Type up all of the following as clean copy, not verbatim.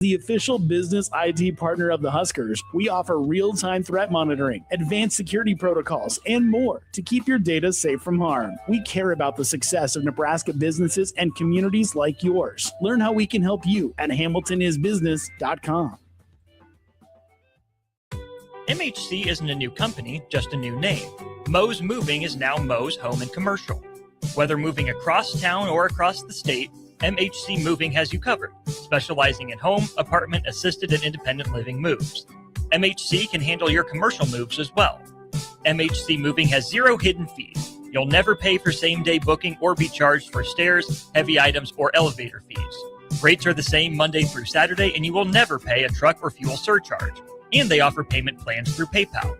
The official business IT partner of the Huskers, we offer real-time threat monitoring, advanced security protocols, and more to keep your data safe from harm. We care about the success of Nebraska businesses and communities like yours. Learn how we can help you at hamiltonisbusiness.com. MHC isn't a new company, just a new name. Moe's Moving is now Moe's Home and Commercial. Whether moving across town or across the state, MHC Moving has you covered, specializing in home, apartment, assisted, and independent living moves. MHC can handle your commercial moves as well. MHC Moving has 0 hidden fees. You'll never pay for same-day booking or be charged for stairs, heavy items, or elevator fees. Rates are the same Monday through Saturday, and you will never pay a truck or fuel surcharge. And they offer payment plans through PayPal.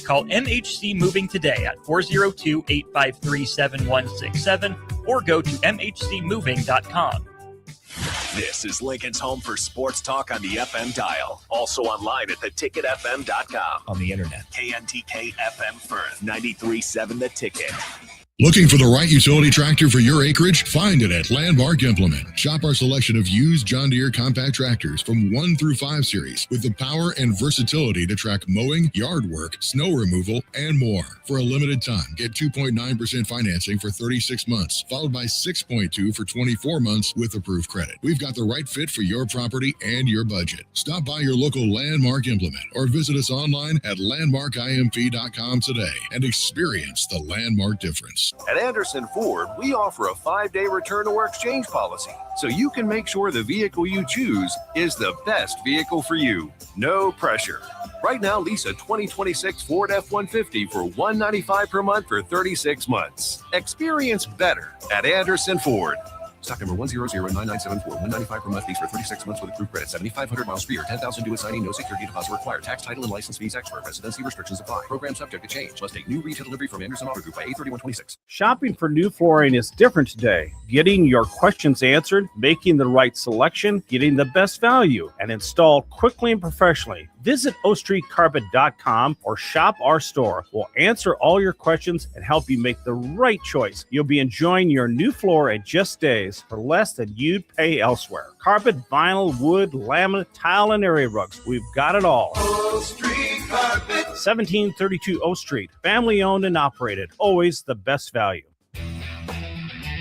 Call MHC Moving today at 402-853-7167 or go to mhcmoving.com. This is Lincoln's home for sports talk on the FM dial. Also online at theticketfm.com. On the internet. KNTK FM Firth, 93.7 The Ticket. Looking for the right utility tractor for your acreage? Find it at Landmark Implement. Shop our selection of used John Deere compact tractors from 1 through 5 series with the power and versatility to track mowing, yard work, snow removal, and more. For a limited time, get 2.9% financing for 36 months, followed by 6.2% for 24 months with approved credit. We've got the right fit for your property and your budget. Stop by your local Landmark Implement or visit us online at landmarkimp.com today and experience the Landmark difference. At Anderson Ford, we offer a 5-day return or exchange policy, so you can make sure the vehicle you choose is the best vehicle for you. No pressure. Right now, lease a 2026 Ford F-150 for $195 per month for 36 months. Experience better at Anderson Ford. Stock number 1009974, $195 per month, lease for 36 months with approved credit, 7,500 miles per year, 10,000 due assigning, no security deposit required. Tax, title, and license fees expert. Residency restrictions apply. Program subject to change. Must take new retail delivery from Anderson Auto Group by 8/31/26. Shopping for new flooring is different today. Getting your questions answered, making the right selection, getting the best value, and installed quickly and professionally. Visit ostreetcarpet.com or shop our store. We'll answer all your questions and help you make the right choice. You'll be enjoying your new floor in just days for less than you'd pay elsewhere. Carpet, vinyl, wood, laminate, tile, and area rugs. We've got it all. O Street Carpet. 1732 O Street. Family owned and operated. Always the best value.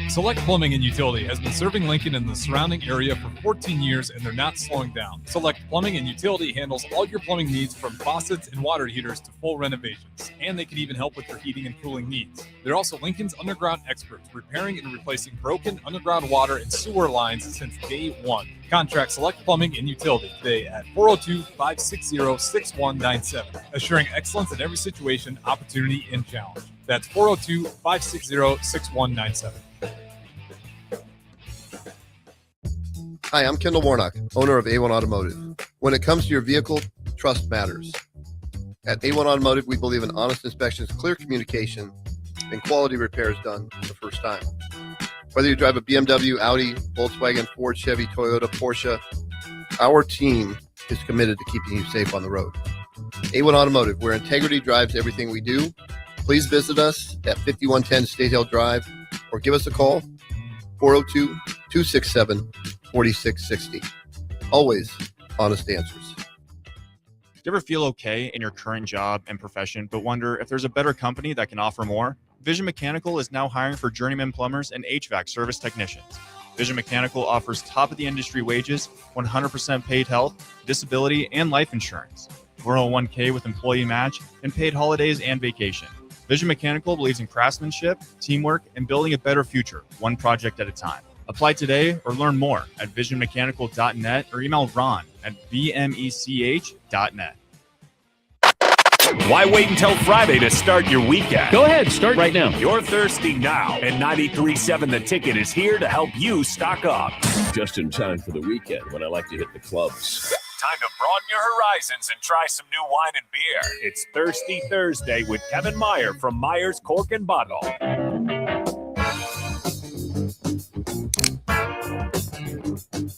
Select Plumbing and Utility has been serving Lincoln and the surrounding area for 14 years, and they're not slowing down. Select Plumbing and Utility handles all your plumbing needs from faucets and water heaters to full renovations, and they can even help with your heating and cooling needs. They're also Lincoln's underground experts, repairing and replacing broken underground water and sewer lines since day one. Contact Select Plumbing and Utility today at 402-560-6197, assuring excellence in every situation, opportunity, and challenge. That's 402-560-6197. Hi, I'm Kendall Warnock, owner of A1 Automotive. When it comes to your vehicle, trust matters. At A1 Automotive, we believe in honest inspections, clear communication, and quality repairs done the first time. Whether you drive a BMW, Audi, Volkswagen, Ford, Chevy, Toyota, Porsche, our team is committed to keeping you safe on the road. A1 Automotive, where integrity drives everything we do. Please visit us at 5110 State Hill Drive or give us a call, 402-267-4660. Always honest answers. Do you ever feel okay in your current job and profession, but wonder if there's a better company that can offer more? Vision Mechanical is now hiring for journeyman plumbers and HVAC service technicians. Vision Mechanical offers top-of-the-industry wages, 100% paid health, disability, and life insurance, 401k with employee match, and paid holidays and vacation. Vision Mechanical believes in craftsmanship, teamwork, and building a better future, one project at a time. Apply today or learn more at visionmechanical.net or email Ron at vmech.net. Why wait until Friday to start your weekend? Go ahead, start right now. You're thirsty now, and 93.7 The Ticket is here to help you stock up. Just in time for the weekend when I like to hit the clubs. Time to broaden your horizons and try some new wine and beer. It's Thirsty Thursday with Kevin Meyer from Meyer's Cork and Bottle.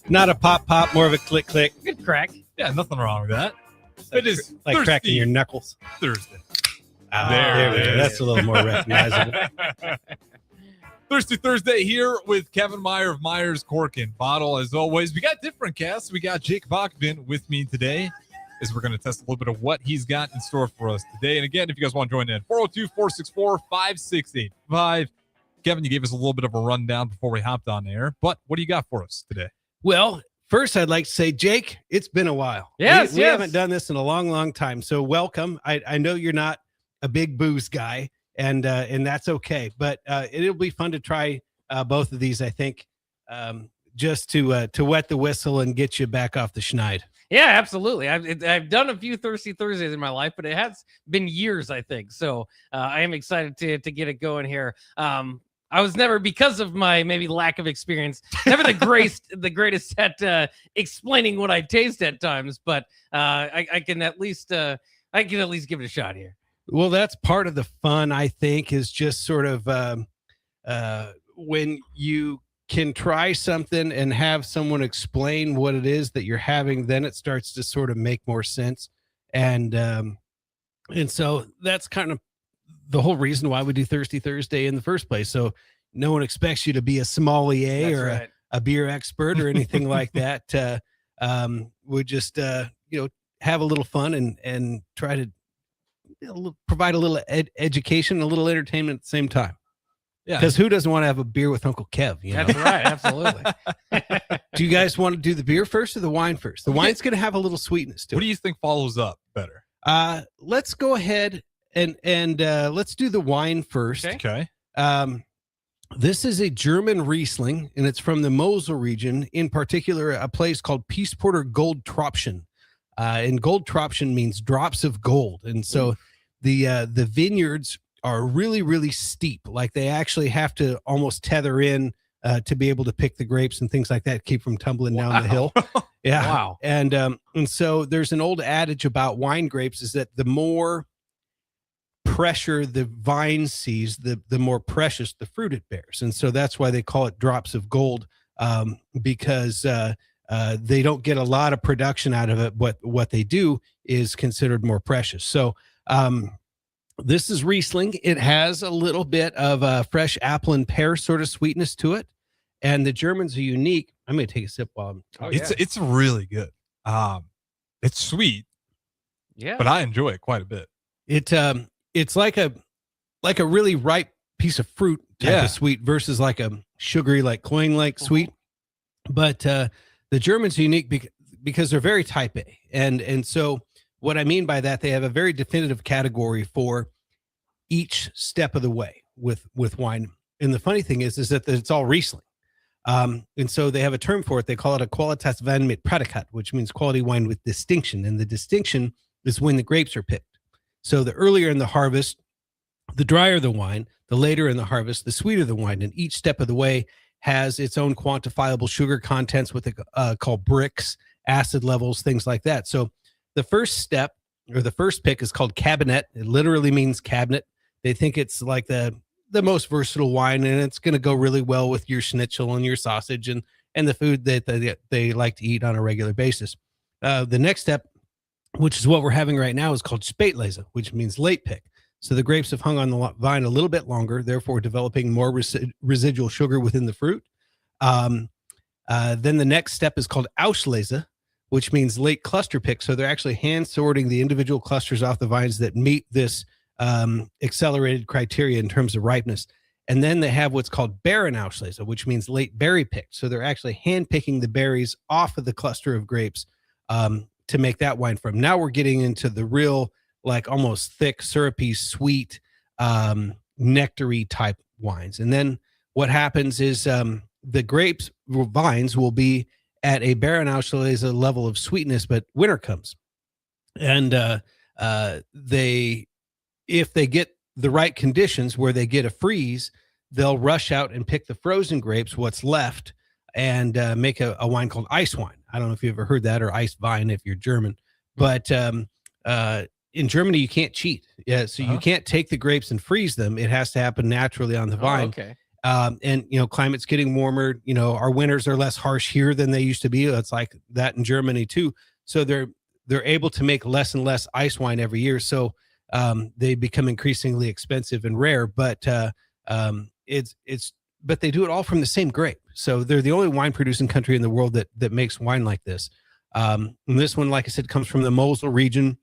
Not a pop, more of a click. Good crack. Yeah, nothing wrong with that. It is like Thirsty cracking your knuckles. Thursday. There we go. That's a little more recognizable. Thirsty Thursday here with Kevin Meyer of Meyer's Cork and Bottle. As always, we got different casts. We got Jake Bachman with me today as we're going to test a little bit of what he's got in store for us today. And again, if you guys want to join in, 402-464-5685. Kevin, you gave us a little bit of a rundown before we hopped on air, but what do you got for us today? Well, first, I'd like to say, Jake, it's been a while. Yes, we haven't done this in a long, long time. So welcome. I know you're not a big booze guy, and that's okay. But it'll be fun to try both of these, I think, just to wet the whistle and get you back off the schneid. Yeah, absolutely. I've done a few Thirsty Thursdays in my life, but it has been years, I think. So I am excited to get it going here. I was never, because of my maybe lack of experience, never the greatest at explaining what I taste at times, but I can at least give it a shot here. Well, that's part of the fun, I think, is just sort of when you can try something and have someone explain what it is that you're having, then it starts to sort of make more sense. And so that's kind of the whole reason why we do Thirsty Thursday in the first place. So no one expects you to be a sommelier That's or right. a beer expert or anything like that. We just, have a little fun and try to provide a little education, a little entertainment at the same time. Yeah. Because who doesn't want to have a beer with Uncle Kev? You know? That's right. Absolutely. Do you guys want to do the beer first or the wine first? The wine's going to have a little sweetness to it. What do you think follows up better? Let's go ahead and let's do the wine first. Okay. This is a German Riesling, and it's from the Mosel region, in particular, a place called Peaceporter Goldtropfen. And Goldtropfen means drops of gold. And so the vineyards are really, really steep. Like they actually have to almost tether in to be able to pick the grapes and things like that, keep from tumbling down the hill. Yeah. Wow. And so there's an old adage about wine grapes is that the more pressure the vine sees, the more precious the fruit it bears. And so that's why they call it drops of gold, because they don't get a lot of production out of it. But what they do is considered more precious. So this is Riesling. It has a little bit of a fresh apple and pear sort of sweetness to it. And the Germans are unique. I'm going to take a sip while I'm It's really good. It's sweet, Yeah. but I enjoy it quite a bit. It's like a really ripe piece of fruit type of sweet versus like a sugary, like cloying-like sweet. But the Germans are unique because they're very type A. And so what I mean by that, they have a very definitive category for each step of the way with wine. And the funny thing is that it's all Riesling. And so they have a term for it. They call it a Qualitätswein mit Prädikat, which means quality wine with distinction. And the distinction is when the grapes are picked. So the earlier in the harvest, the drier the wine, the later in the harvest, the sweeter the wine. And each step of the way has its own quantifiable sugar contents with called bricks, acid levels, things like that. So the first step or the first pick is called cabinet. It literally means cabinet. They think it's like the most versatile wine, and it's going to go really well with your schnitzel and your sausage and the food that they like to eat on a regular basis. The next step, which is what we're having right now, is called Spätlese, which means late pick. So the grapes have hung on the vine a little bit longer, therefore developing more residual sugar within the fruit. Then the next step is called Auslese, which means late cluster pick. So they're actually hand sorting the individual clusters off the vines that meet this accelerated criteria in terms of ripeness. And then they have what's called Barren Auslese, which means late berry pick. So they're actually hand picking the berries off of the cluster of grapes to make that wine from. Now we're getting into the real, like almost thick, syrupy, sweet, nectary type wines. And then what happens is the grapes vines will be at a Barren Auslese level of sweetness, but winter comes. And if they get the right conditions where they get a freeze, they'll rush out and pick the frozen grapes, what's left, and make a wine called ice wine. I don't know if you've ever heard that, or ice wine if you're German. But in Germany, you can't cheat. Yeah, so you can't take the grapes and freeze them. It has to happen naturally on the vine. Okay. And, climate's getting warmer. Our winters are less harsh here than they used to be. It's like that in Germany, too. So they're able to make less and less ice wine every year. So they become increasingly expensive and rare. But it's but they do it all from the same grape. So they're the only wine producing country in the world that makes wine like this. And this one, like I said, comes from the Mosel region.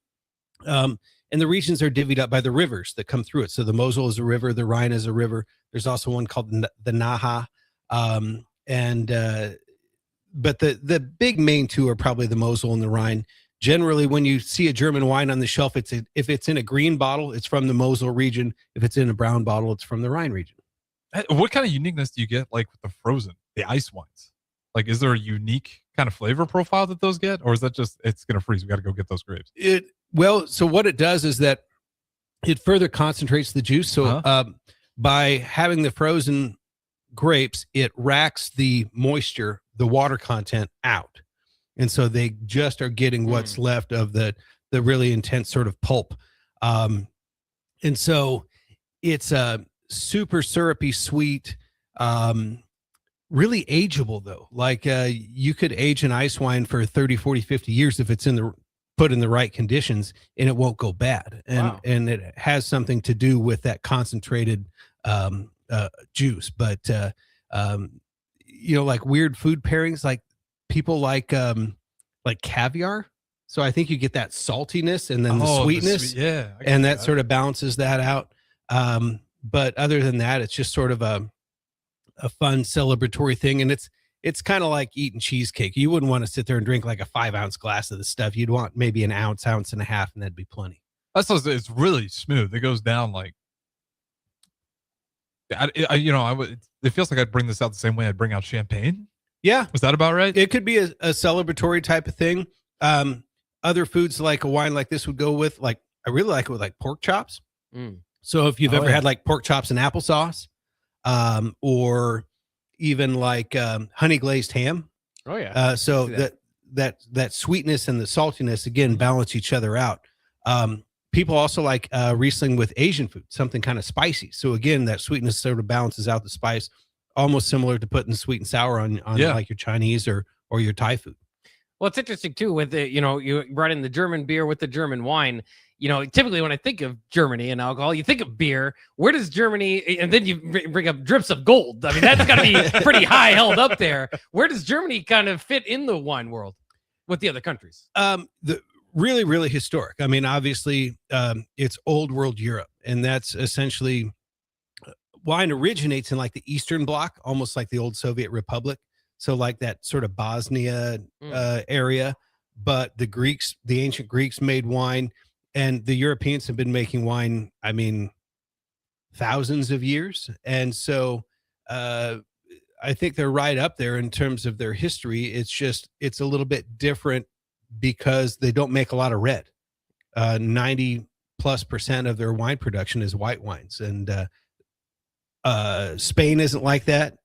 And the regions are divvied up by the rivers that come through it. So the Mosel is a river, the Rhine is a river. There's also one called the Naha. But the big main two are probably the Mosel and the Rhine. Generally, when you see a German wine on the shelf, if it's in a green bottle, it's from the Mosel region. If it's in a brown bottle, it's from the Rhine region. What kind of uniqueness do you get, like with the frozen, the ice wines? Like, is there a unique kind of flavor profile that those get, or is that just it's going to freeze? We got to go get those grapes. So what it does is that it further concentrates the juice. So by having the frozen grapes, it racks the moisture, the water content out. And so they just are getting what's left of the really intense sort of pulp. And so it's a super syrupy, sweet, really ageable though. Like you could age an ice wine for 30, 40, 50 years if it's put in the right conditions, and it won't go bad. And it has something to do with that concentrated juice. But like weird food pairings, like people like caviar. So I think you get that saltiness and then the sweetness, and that sort of balances that out. But other than that, it's just sort of a fun celebratory thing, and it's kind of like eating cheesecake. You wouldn't want to sit there and drink like a 5-ounce glass of the stuff. You'd want maybe an ounce and a half, and that'd be plenty. It's really smooth. It goes down like. It feels like I'd bring this out the same way I'd bring out champagne. Yeah. Was that about right? It could be a celebratory type of thing. Other foods like a wine like this would go with, like, I really like it with like pork chops. So if you've ever had like pork chops and applesauce, or even like honey glazed ham. Oh yeah. So that sweetness and the saltiness again balance each other out. People also like Riesling with Asian food, something kind of spicy. So again, that sweetness sort of balances out the spice, almost similar to putting sweet and sour on like your Chinese or your Thai food. Well, it's interesting too with the, you brought in the German beer with the German wine. Typically when I think of Germany and alcohol, you think of beer. Where does Germany, and then you bring up drips of gold. I mean, that's got to be pretty high held up there. Where does Germany kind of fit in the wine world with the other countries? Really, really historic. I mean, obviously, it's old world Europe, and that's essentially wine originates in like the Eastern Bloc, almost like the old Soviet Republic. So like that sort of Bosnia area. But the ancient Greeks made wine, and the Europeans have been making wine, I mean, thousands of years. And so I think they're right up there in terms of their history. It's a little bit different because they don't make a lot of red. 90+% of their wine production is white wines. And Spain isn't like that.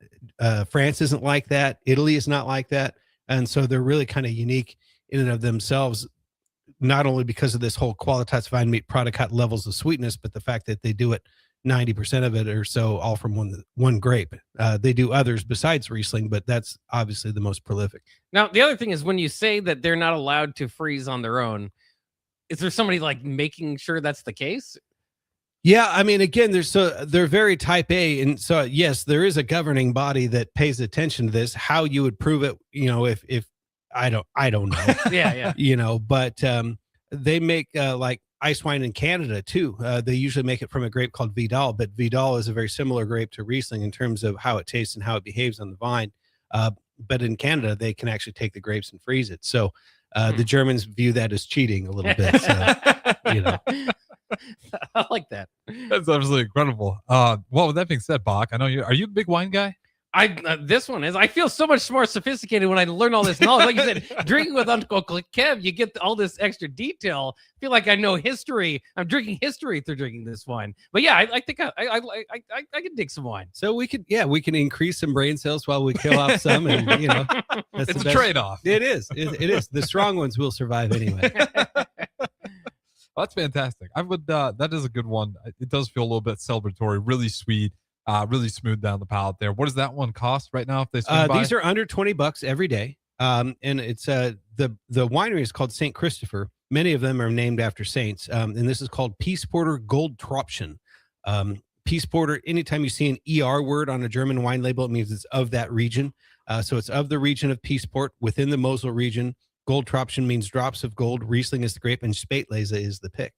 France isn't like that. Italy is not like that. And so they're really kind of unique in and of themselves, not only because of this whole qualitas wine meet product hot levels of sweetness, but the fact that they do it 90% of it or so all from one grape. They do others besides Riesling, but that's obviously the most prolific. Now, the other thing is when you say that they're not allowed to freeze on their own, is there somebody like making sure that's the case? Yeah, I mean, again, they're very type A, and so yes, there is a governing body that pays attention to this. How you would prove it, if I don't know. yeah. But they make like ice wine in Canada too. They usually make it from a grape called Vidal, but Vidal is a very similar grape to Riesling in terms of how it tastes and how it behaves on the vine. But in Canada, they can actually take the grapes and freeze it. So the Germans view that as cheating a little bit. So, I like that. That's absolutely incredible. Well, with that being said, Bach, I know are you a big wine guy? This one is. I feel so much more sophisticated when I learn all this knowledge. Like you said, drinking with Uncle Kev, you get all this extra detail. I feel like I know history. I'm drinking history through drinking this wine. But yeah, I think I can dig some wine. So we can increase some brain cells while we kill off some, and that's it's a trade-off. It is. It is. The strong ones will survive anyway. Well, that's fantastic. I would. That is a good one. It does feel a little bit celebratory, really sweet. Really smooth down the palate there. What does that one cost right now if they swing by? These are under $20 every day. And it's the winery is called St. Christopher. Many of them are named after saints. And this is called Peace Porter Gold Tropschen. Peace Porter, anytime you see an ER word on a German wine label, it means it's of that region. So it's of the region of Peaceport within the Mosel region. Goldtropfen means drops of gold. Riesling is the grape, and Spätlese is the pick.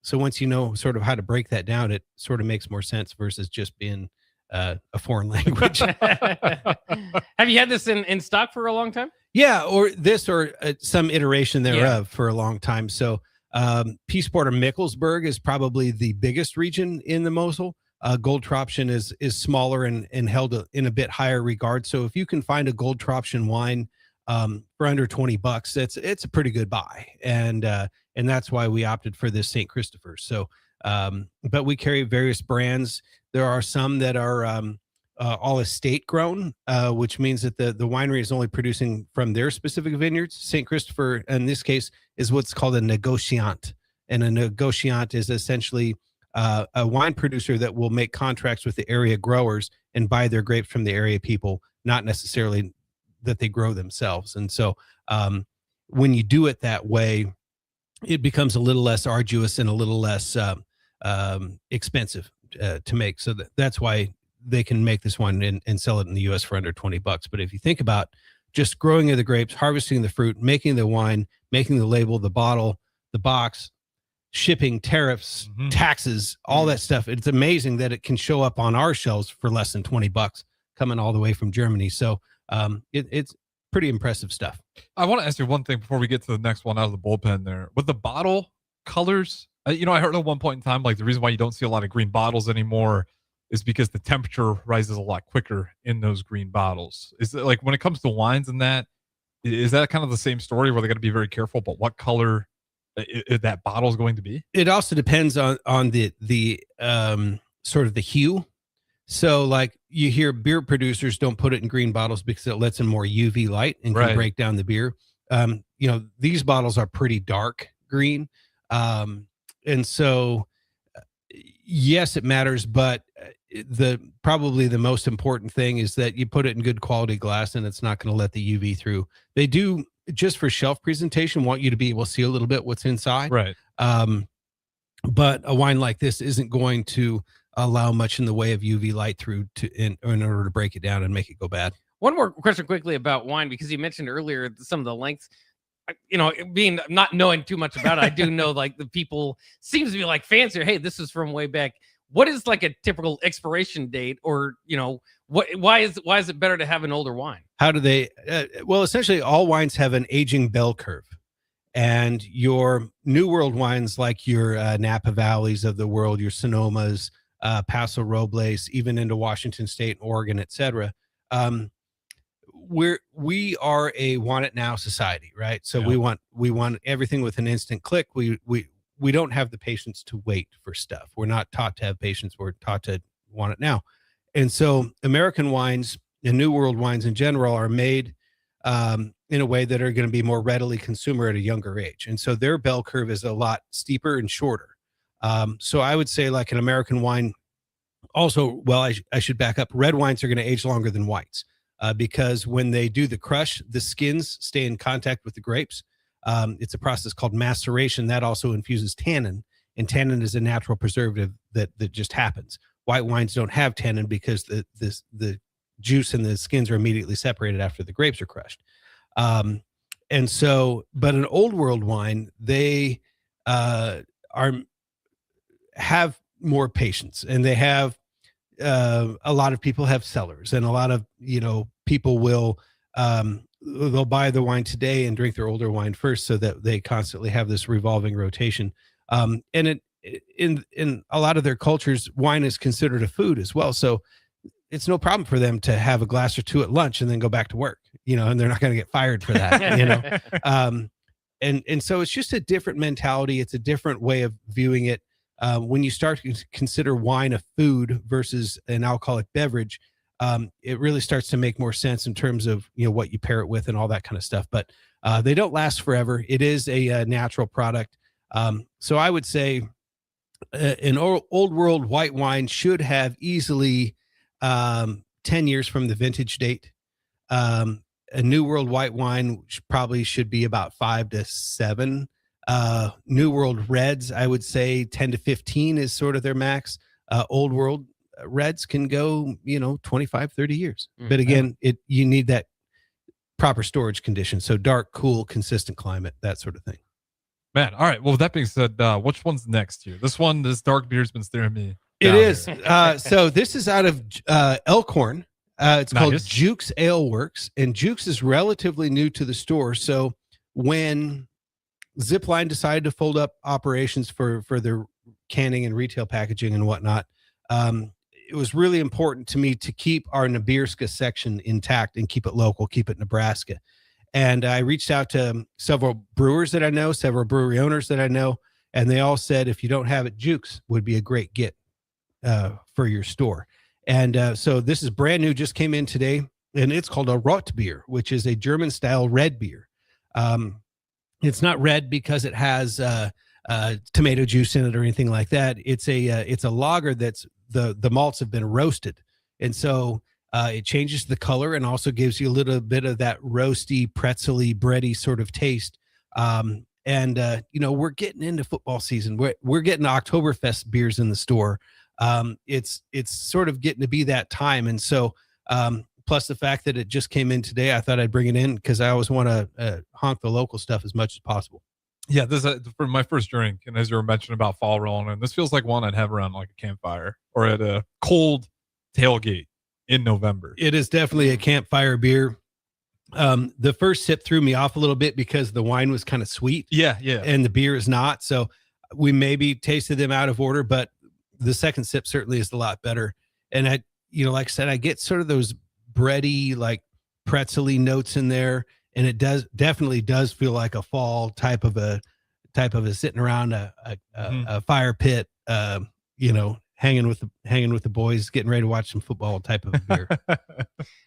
So once you know sort of how to break that down, it sort of makes more sense versus just being a foreign language. Have you had this in stock for a long time? Yeah, or this or some iteration thereof for a long time. So Peace Porter Mickelsburg is probably the biggest region in the Mosel. Goldtropfen is smaller and held in a bit higher regard. So if you can find a Goldtropfen wine for under $20, it's a pretty good buy. And that's why we opted for this St. Christopher's. So, but we carry various brands. There are some that are all estate grown, which means that the winery is only producing from their specific vineyards. St. Christopher, in this case, is what's called a negociant. And a negociant is essentially a wine producer that will make contracts with the area growers and buy their grapes from the area people, not necessarily that they grow themselves. And so when you do it that way, it becomes a little less arduous and a little less expensive to make. So that's why they can make this wine and sell it in the U.S. for under $20. But if you think about just growing of the grapes, harvesting the fruit, making the wine, making the label, the bottle, the box, shipping, tariffs, taxes, all that stuff, it's amazing that it can show up on our shelves for less than $20 coming all the way from Germany. So it's pretty impressive stuff. I want to ask you one thing before we get to the next one out of the bullpen there. With the bottle colors, I heard at one point in time, like the reason why you don't see a lot of green bottles anymore is because the temperature rises a lot quicker in those green bottles. Is it like when it comes to wines and that, is that kind of the same story where they got to be very careful about what color that bottle is going to be? It also depends on the sort of the hue. So like you hear beer producers don't put it in green bottles because it lets in more UV light and can break down the beer. These bottles are pretty dark green. And so yes, it matters, but probably the most important thing is that you put it in good quality glass and it's not going to let the UV through. They do, just for shelf presentation, want you to be able to see a little bit what's inside. Right. But a wine like this isn't going to allow much in the way of UV light through in order to break it down and make it go bad. One more question quickly about wine, because you mentioned earlier some of the lengths. Being not knowing too much about it, I do know like the people seems to be like fancier. Hey, this is from way back. What is like a typical expiration date, or why is it better to have an older wine? How do they? Well, essentially, all wines have an aging bell curve, and your New World wines, like your Napa Valleys of the world, your Sonomas, Paso Robles, even into Washington State, Oregon, etc. We are a want it now society, right? So we want everything with an instant click. We don't have the patience to wait for stuff. We're not taught to have patience. We're taught to want it now. And so American wines and New World wines in general are made in a way that are going to be more readily consumer at a younger age. And so their bell curve is a lot steeper and shorter. So I would say like an American wine also, well, I should back up. Red wines are going to age longer than whites. Because when they do the crush, the skins stay in contact with the grapes. It's a process called maceration that also infuses tannin, and tannin is a natural preservative that just happens. White wines don't have tannin because the juice and the skins are immediately separated after the grapes are crushed. And so, but an old world wine, they have more patience, and they have a lot of people have cellars, and a lot of people will they'll buy the wine today and drink their older wine first, so that they constantly have this revolving rotation. And in a lot of their cultures, wine is considered a food as well. So it's no problem for them to have a glass or two at lunch and then go back to work, and they're not going to get fired for that, And so it's just a different mentality. It's a different way of viewing it. When you start to consider wine a food versus an alcoholic beverage, it really starts to make more sense in terms of what you pair it with and all that kind of stuff. But they don't last forever. It is a natural product. So I would say an old world white wine should have easily 10 years from the vintage date. A New World white wine probably should be about 5 to 7. New World reds, I would say 10 to 15 is sort of their max. old world reds can go, 25, 30 years. Mm, But again, you need that proper storage condition. So dark, cool, consistent climate, that sort of thing. Man, all right. Well, with that being said, which one's next here? This dark beer's been staring me. It down is. here. So this is out of Elkhorn. It's called Nice. Jukes Ale Works, and Jukes is relatively new to the store. So when Zipline decided to fold up operations for their canning and retail packaging and whatnot, it was really important to me to keep our Nebraska section intact and keep it local, keep it Nebraska. And I reached out to several brewers that I know, several brewery owners that I know, and they all said, if you don't have it, Jukes would be a great get for your store. And so this is brand new, just came in today, and it's called a Rot beer, which is a German style red beer. It's not red because it has tomato juice in it or anything like that. It's a lager that's the malts have been roasted, and so it changes the color and also gives you a little bit of that roasty, pretzely, bready sort of taste. We're getting into football season. We're getting Oktoberfest beers in the store. It's sort of getting to be that time, and so plus the fact that it just came in today, I thought I'd bring it in because I always want to honk the local stuff as much as possible. Yeah, this for my first drink, and as you were mentioning about fall rolling in, this feels like one I'd have around like a campfire or at a cold tailgate in November. It is definitely a campfire beer. The first sip threw me off a little bit because the wine was kind of sweet. Yeah. And the beer is not. So we maybe tasted them out of order, but the second sip certainly is a lot better. And I, like I said, I get sort of those bready, like pretzely notes in there. And it definitely does feel like a fall type of a sitting around a fire pit, hanging with the boys, getting ready to watch some football type of beer.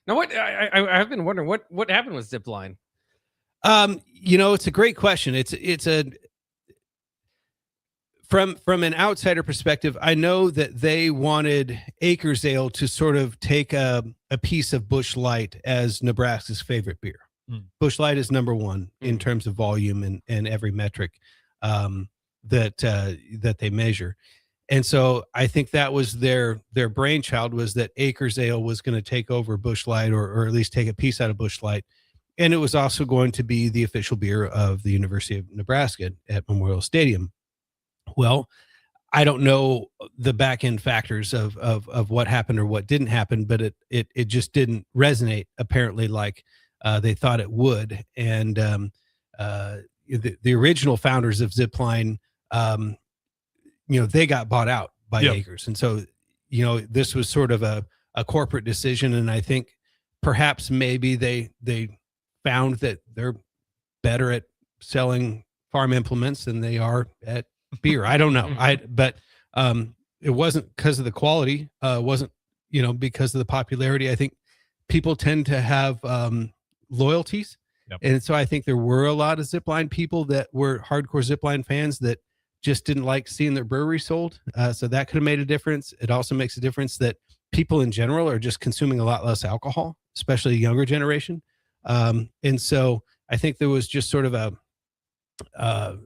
Now, what I've been wondering what happened with Zipline. It's a great question. It's a from an outsider perspective, I know that they wanted Acres Ale to sort of take a piece of Busch Light as Nebraska's favorite beer. Busch Light is number one in terms of volume and every metric that they measure. And so I think that was their brainchild, was that Acres Ale was going to take over Busch Light or at least take a piece out of Busch Light. And it was also going to be the official beer of the University of Nebraska at Memorial Stadium. Well, I don't know the back end factors of what happened or what didn't happen, but it just didn't resonate apparently like they thought it would. And the original founders of Zipline, they got bought out by Acres. And so, this was sort of a corporate decision. And I think perhaps maybe they found that they're better at selling farm implements than they are at beer. I don't know. But it wasn't because of the quality. It wasn't, because of the popularity. I think people tend to have loyalties. Yep. And so I think there were a lot of Zipline people that were hardcore Zipline fans that just didn't like seeing their brewery sold. So that could have made a difference. It also makes a difference that people in general are just consuming a lot less alcohol, especially a younger generation. And so I think there was just sort of a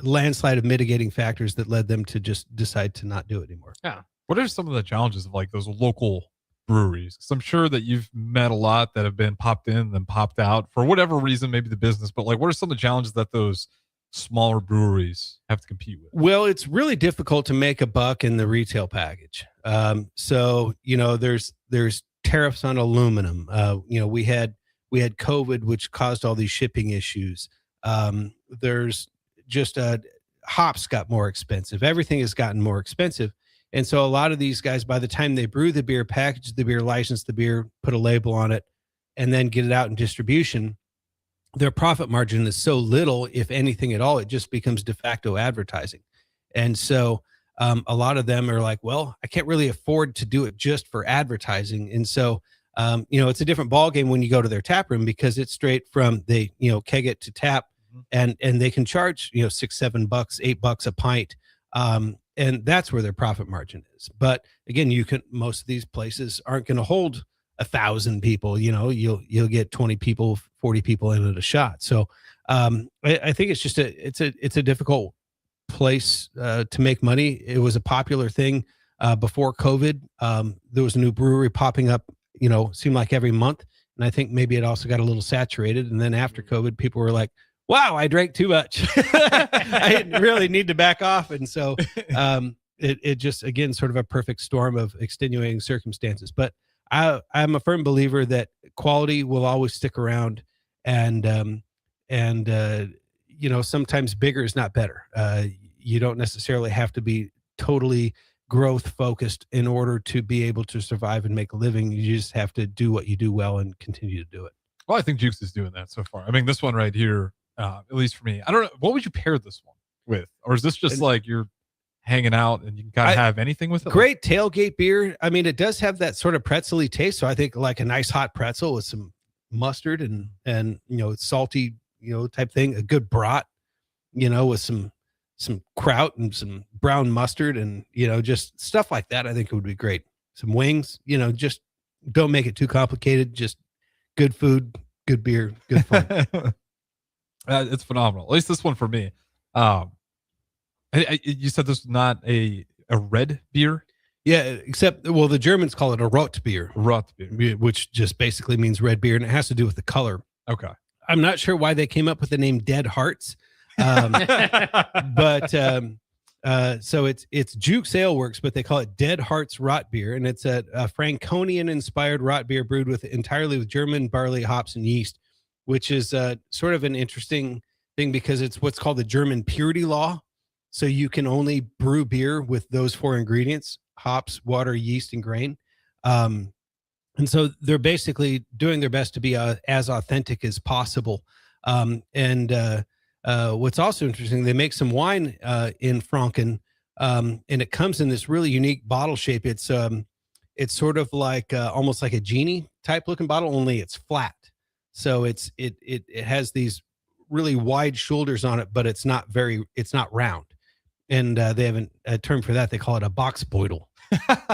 landslide of mitigating factors that led them to just decide to not do it anymore. Yeah. What are some of the challenges of like those local breweries? Because I'm sure that you've met a lot that have been popped in and then popped out for whatever reason, maybe the business, but like, what are some of the challenges that those smaller breweries have to compete with? Well, it's really difficult to make a buck in the retail package. So, there's tariffs on aluminum. We had COVID, which caused all these shipping issues. There's just hops got more expensive. Everything has gotten more expensive. And so a lot of these guys, by the time they brew the beer, package the beer, license the beer, put a label on it, and then get it out in distribution, their profit margin is so little, if anything at all, it just becomes de facto advertising. And so a lot of them are like, well, I can't really afford to do it just for advertising. And so, it's a different ballgame when you go to their tap room, because it's straight from they, keg it to tap, and they can charge, $6, $7, $8 a pint. And that's where their profit margin is. But again, most of these places aren't going to hold 1,000 people. You'll get 20 people, 40 people in at a shot. So I think it's just it's a difficult place to make money. It was a popular thing before COVID. There was a new brewery popping up, seemed like every month. And I think maybe it also got a little saturated. And then after COVID, people were like, wow, I drank too much. I really need to back off. And so it just, again, sort of a perfect storm of extenuating circumstances. But I'm a firm believer that quality will always stick around, and sometimes bigger is not better. You don't necessarily have to be totally growth focused in order to be able to survive and make a living. You just have to do what you do well and continue to do it. Well, I think Jukes is doing that so far. I mean, this one right here, at least for me, I don't know, what would you pair this one with? Or is this just like you're hanging out and you can kind of have anything with it? Great tailgate beer. I mean, it does have that sort of pretzel-y taste. So I think like a nice hot pretzel with some mustard and salty, type thing, a good brat, with some kraut and some brown mustard and, just stuff like that. I think it would be great. Some wings, just don't make it too complicated. Just good food, good beer, good fun. It's phenomenal. At least this one for me. You said this is not a red beer? Yeah, except, the Germans call it a Rot beer. Rot beer. Which just basically means red beer, and it has to do with the color. Okay. I'm not sure why they came up with the name Dead Hearts. But so it's Jukes Ale Works, but they call it Dead Hearts Rot Beer, and it's a Franconian-inspired rot beer brewed entirely with German barley, hops, and yeast, which is sort of an interesting thing because it's what's called the German purity law. So you can only brew beer with those 4 ingredients: hops, water, yeast, and grain. And so they're basically doing their best to be as authentic as possible. What's also interesting, they make some wine in Franken, and it comes in this really unique bottle shape. It's sort of like almost like a genie type looking bottle, only it's flat. So it has these really wide shoulders on it, but it's not round. And they have a term for that. They call it a Boxbeutel.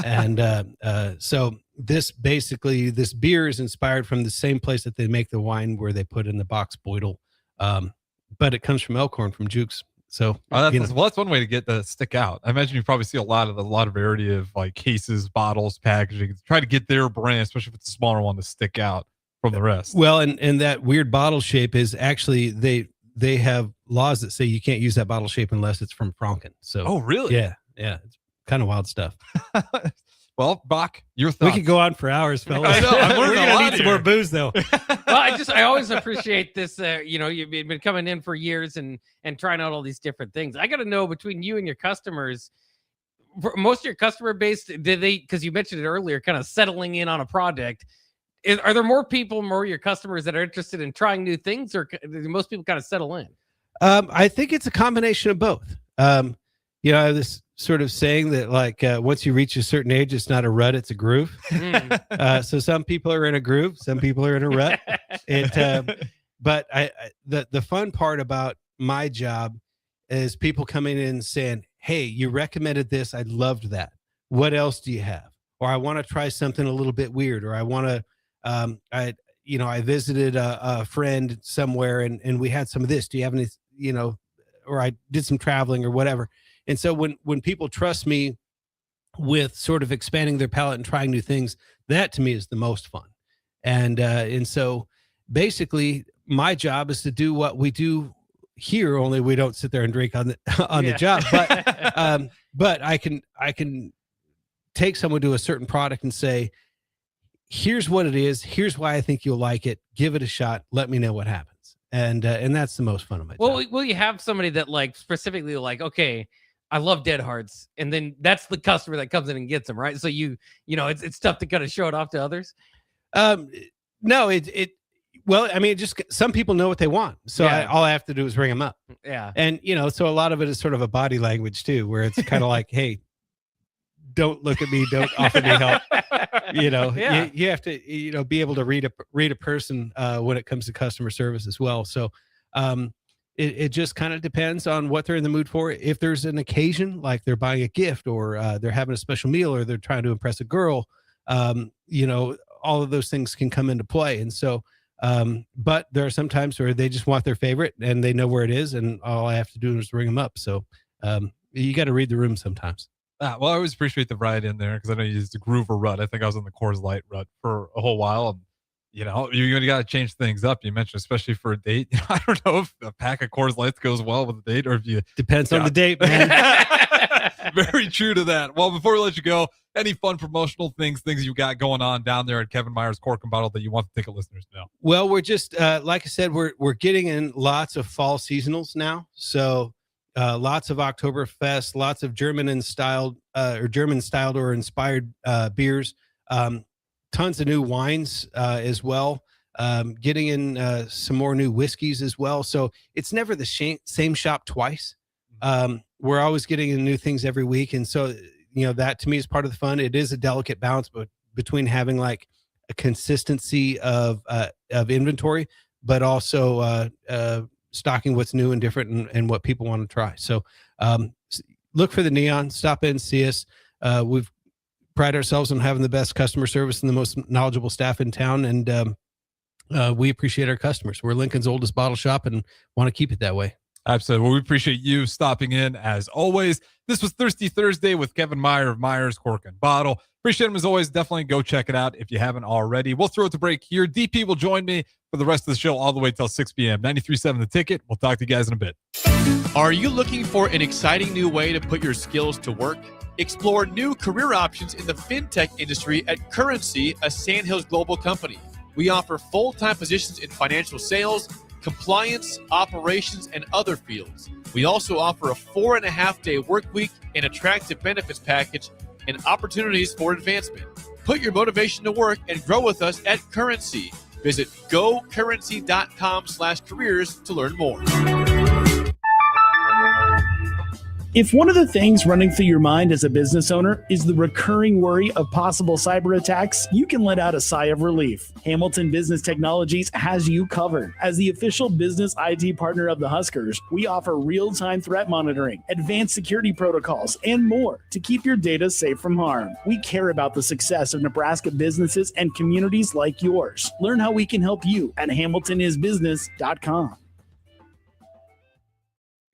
And so this beer is inspired from the same place that they make the wine, where they put in the Boxbeutel. But it comes from Elkhorn, from Jukes. So that's one way to get the stick out. I imagine you probably see a lot of variety of like cases, bottles, packaging. Try to get their brand, especially if it's a smaller one, to stick out from the rest. Well, and that weird bottle shape is actually they have laws that say you can't use that bottle shape unless it's from Franken. So oh really? Yeah, it's kind of wild stuff. Well, Bach, your thoughts. We could go on for hours, fellas. I know. We're gonna need some more booze, though. Well, I always appreciate this. You've been coming in for years and trying out all these different things. I got to know, between you and your customers, for most of your customer base, did they? Because you mentioned it earlier, kind of settling in on a project. Are there more of your customers that are interested in trying new things, or do most people kind of settle in? I think it's a combination of both. I have this sort of saying that, like, once you reach a certain age, it's not a rut, it's a groove. So some people are in a groove, some people are in a rut. But the fun part about my job is people coming in and saying, hey, you recommended this, I loved that. What else do you have? Or I want to try something a little bit weird, or I want to, I visited a friend somewhere and we had some of this. Do you have any, or I did some traveling or whatever. And so when people trust me with sort of expanding their palate and trying new things, that to me is the most fun. And so basically my job is to do what we do here, only we don't sit there and drink on the job. But I can take someone to a certain product and say, here's what it is. Here's why I think you'll like it. Give it a shot. Let me know what happens. And that's the most fun of my job. Will you have somebody that specifically okay, I love Dead Hearts, and then that's the customer that comes in and gets them, right? So it's tough to kind of show it off to others. No, well, I mean, just some people know what they want, so all I have to do is ring them up. Yeah, and so a lot of it is sort of a body language too, where it's kind of like, hey, don't look at me, don't offer me help. You have to be able to read a person when it comes to customer service as well. So it just kind of depends on what they're in the mood for. If there's an occasion, like they're buying a gift, or they're having a special meal, or they're trying to impress a girl, all of those things can come into play. And so but there are some times where they just want their favorite and they know where it is, and all I have to do is ring them up. So You got to read the room sometimes. Well, I always appreciate the ride in there because I know you used the Groover rut. I think I was on the Coors Light rut for a whole while. And, you're going to got to change things up. You mentioned, especially for a date. I don't know if a pack of Coors Lights goes well with a date or if you... Depends on the date, man. Very true to that. Well, before we let you go, any fun promotional things you got going on down there at Kevin Meyer's Cork and Bottle that you want the ticket listeners to know? Well, we're just, like I said, we're getting in lots of fall seasonals now. So lots of Oktoberfest, lots of German styled or inspired beers. Tons of new wines as well. Getting in some more new whiskeys as well. So it's never the same shop twice. We're always getting in new things every week. And so, that to me is part of the fun. It is a delicate balance between having like a consistency of inventory, but also stocking what's new and different and what people want to try. So look for the neon, stop in, see us. We've pride ourselves on having the best customer service and the most knowledgeable staff in town. And we appreciate our customers. We're Lincoln's oldest bottle shop and want to keep it that way. Absolutely. Well, we appreciate you stopping in as always. This was Thirsty Thursday with Kevin Meyer of Meyer's Cork and Bottle. Appreciate him as always. Definitely go check it out if you haven't already. We'll throw it to break here. DP will join me for the rest of the show all the way till 6 p.m. 93.7 The Ticket. We'll talk to you guys in a bit. Are you looking for an exciting new way to put your skills to work? Explore new career options in the fintech industry at Currency, a Sandhills Global company. We offer full-time positions in financial sales, compliance, operations, and other fields. We also offer a 4.5-day work week, an attractive benefits package, and opportunities for advancement. Put your motivation to work and grow with us at Currency. Visit gocurrency.com/careers to learn more. If one of the things running through your mind as a business owner is the recurring worry of possible cyber attacks, you can let out a sigh of relief. Hamilton Business Technologies has you covered. As the official business IT partner of the Huskers, we offer real-time threat monitoring, advanced security protocols, and more to keep your data safe from harm. We care about the success of Nebraska businesses and communities like yours. Learn how we can help you at hamiltonisbusiness.com.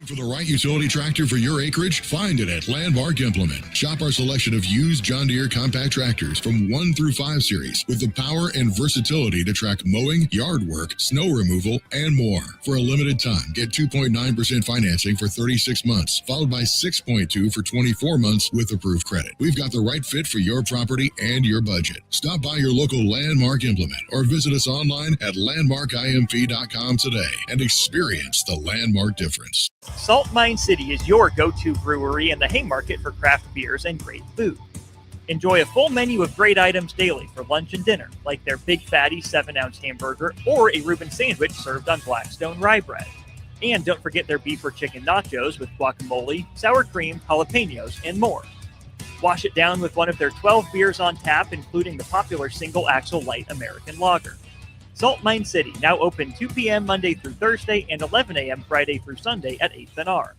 For the right utility tractor for your acreage, find it at Landmark Implement. Shop our selection of used John Deere compact tractors from 1 through 5 series with the power and versatility to track mowing, yard work, snow removal, and more. For a limited time, get 2.9% financing for 36 months, followed by 6.2% for 24 months with approved credit. We've got the right fit for your property and your budget. Stop by your local Landmark Implement or visit us online at landmarkimp.com today and experience the Landmark difference. Salt Mine City is your go-to brewery in the Haymarket for craft beers and great food. Enjoy a full menu of great items daily for lunch and dinner, like their Big Fatty 7-ounce hamburger or a Reuben sandwich served on Blackstone rye bread. And don't forget their beef or chicken nachos with guacamole, sour cream, jalapenos, and more. Wash it down with one of their 12 beers on tap, including the popular Single Axle Light American Lager. Salt Mine City, now open 2 p.m. Monday through Thursday and 11 a.m. Friday through Sunday at 8th and R.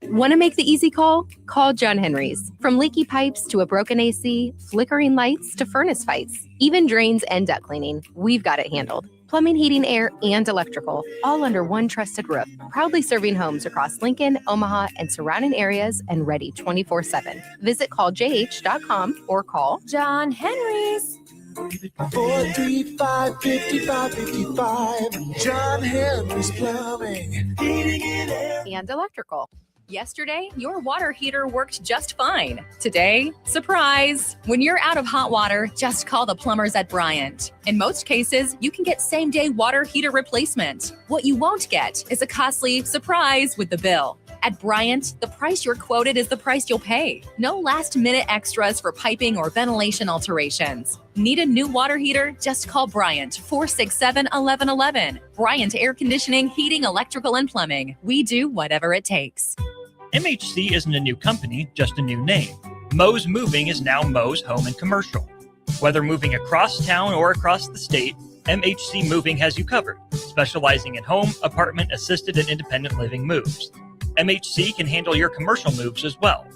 Want to make the easy call? Call John Henry's. From leaky pipes to a broken AC, flickering lights to furnace fights, even drains and duct cleaning, we've got it handled. Plumbing, heating, air, and electrical, all under one trusted roof. Proudly serving homes across Lincoln, Omaha, and surrounding areas and ready 24/7. Visit calljh.com or call John Henry's. 435-5555. John Henry's Plumbing, Heating and Air, and Electrical. Yesterday, your water heater worked just fine. Today, surprise! When you're out of hot water, just call the plumbers at Bryant. In most cases, you can get same-day water heater replacement. What you won't get is a costly surprise with the bill. At Bryant, the price you're quoted is the price you'll pay. No last-minute extras for piping or ventilation alterations. Need a new water heater? Just call Bryant, 467-1111. Bryant Air Conditioning, Heating, Electrical, and Plumbing. We do whatever it takes. MHC isn't a new company, just a new name. Mo's Moving is now Mo's Home and Commercial. Whether moving across town or across the state, MHC Moving has you covered, specializing in home, apartment, assisted, and independent living moves. MHC can handle your commercial moves as well.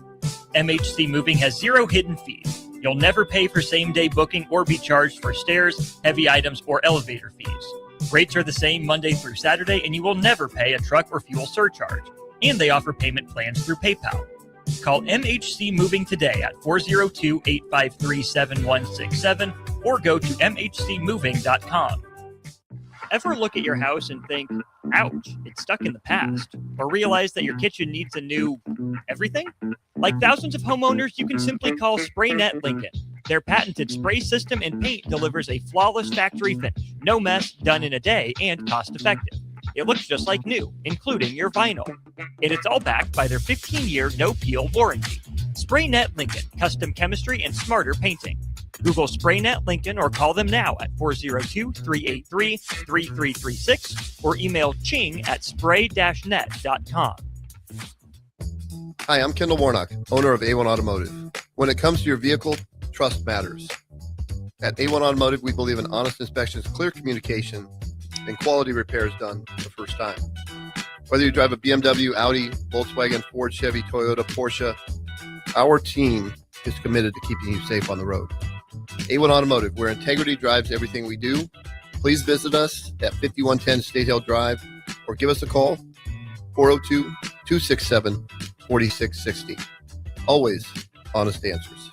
MHC Moving has 0 hidden fees. You'll never pay for same-day booking or be charged for stairs, heavy items, or elevator fees. Rates are the same Monday through Saturday, and you will never pay a truck or fuel surcharge. and they offer payment plans through PayPal. Call MHC Moving today at 402-853-7167 or go to mhcmoving.com. Ever look at your house and think, ouch, it's stuck in the past? Or realize that your kitchen needs a new everything? Like thousands of homeowners, you can simply call SprayNet Lincoln. Their patented spray system and paint delivers a flawless factory finish, no mess, done in a day, and cost-effective. It looks just like new, including your vinyl. And it's all backed by their 15-year no-peel warranty. SprayNet Lincoln, custom chemistry and smarter painting. Google SprayNet Lincoln or call them now at 402-383-3336 or email ching@spray-net.com. Hi, I'm Kendall Warnock, owner of A1 Automotive. When it comes to your vehicle, trust matters. At A1 Automotive, we believe in honest inspections, clear communication, and quality repairs done the first time. Whether you drive a BMW, Audi, Volkswagen, Ford, Chevy, Toyota, Porsche, our team is committed to keeping you safe on the road. A1 Automotive, where integrity drives everything we do. Please visit us at 5110 State Hill Drive or give us a call, 402-267-4660. Always honest answers.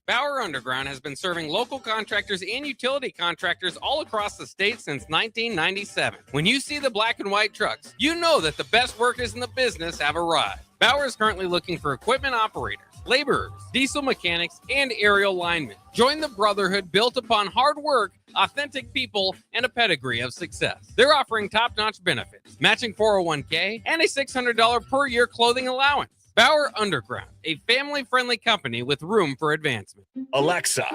Bauer Underground has been serving local contractors and utility contractors all across the state since 1997. When you see the black and white trucks, you know that the best workers in the business have arrived. Bauer is currently looking for equipment operators, laborers, diesel mechanics, and aerial linemen. Join the brotherhood built upon hard work, authentic people, and a pedigree of success. They're offering top-notch benefits, matching 401k, and a $600 per year clothing allowance. Bauer Underground, a family-friendly company with room for advancement. Alexa,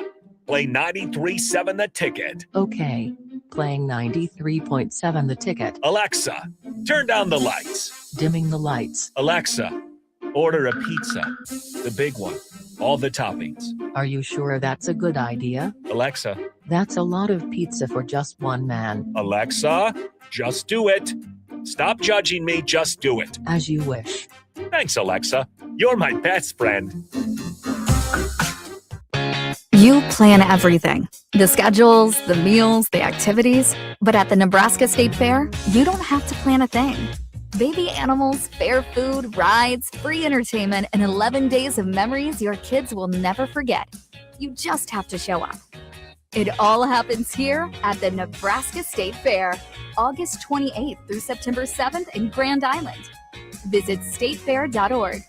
play 93.7 The Ticket. Okay, playing 93.7 The Ticket. Alexa, turn down the lights. Dimming the lights. Alexa, order a pizza. The big one. All the toppings. Are you sure that's a good idea? Alexa. That's a lot of pizza for just one man. Alexa, just do it. Stop judging me, just do it. As you wish. Thanks, Alexa. You're my best friend. You plan everything. The schedules, the meals, the activities. But at the Nebraska State Fair, you don't have to plan a thing. Baby animals, fair food, rides, free entertainment, and 11 days of memories your kids will never forget. You just have to show up. It all happens here at the Nebraska State Fair, August 28th through September 7th in Grand Island. Visit statefair.org.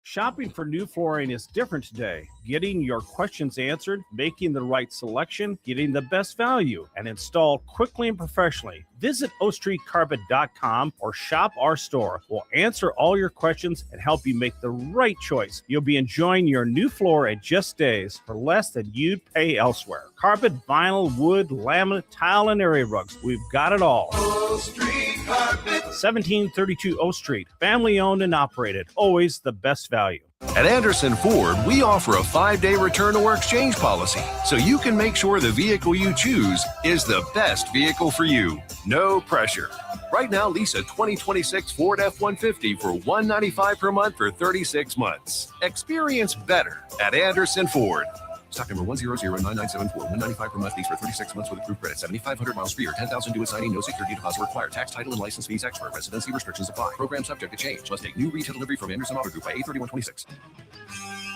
Shopping for new flooring is different today. Getting your questions answered, making the right selection, getting the best value, and installed quickly and professionally. Visit ostreetcarpet.com or shop our store. We'll answer all your questions and help you make the right choice. You'll be enjoying your new floor in just days for less than you'd pay elsewhere. Carpet, vinyl, wood, laminate, tile, and area rugs. We've got it all. O Street Carpet. 1732 O Street. Family owned and operated. Always the best value. At Anderson Ford, we offer a 5-day return or exchange policy, so you can make sure the vehicle you choose is the best vehicle for you. No pressure. Right now, lease a 2026 Ford F-150 for $195 per month for 36 months. Experience better at Anderson Ford. Stock number 1009974. $195 per month lease for 36 months with approved credit. 7,500 miles per year. 10,000 due at signing. No security deposit required. Tax, title, and license fees extra. Residency restrictions apply. Program subject to change. Must take new retail delivery from Anderson Auto Group by 8/31/26.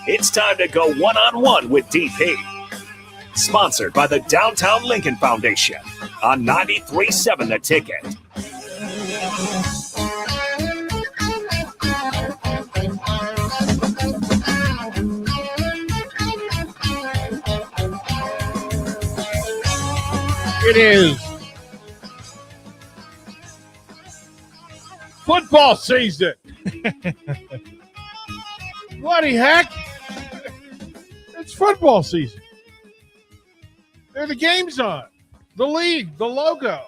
It's time to go one-on-one with DP. Sponsored by the Downtown Lincoln Foundation on 93.7 The Ticket. It is football season. Bloody heck. It's football season. There are the games on. The league, the logo.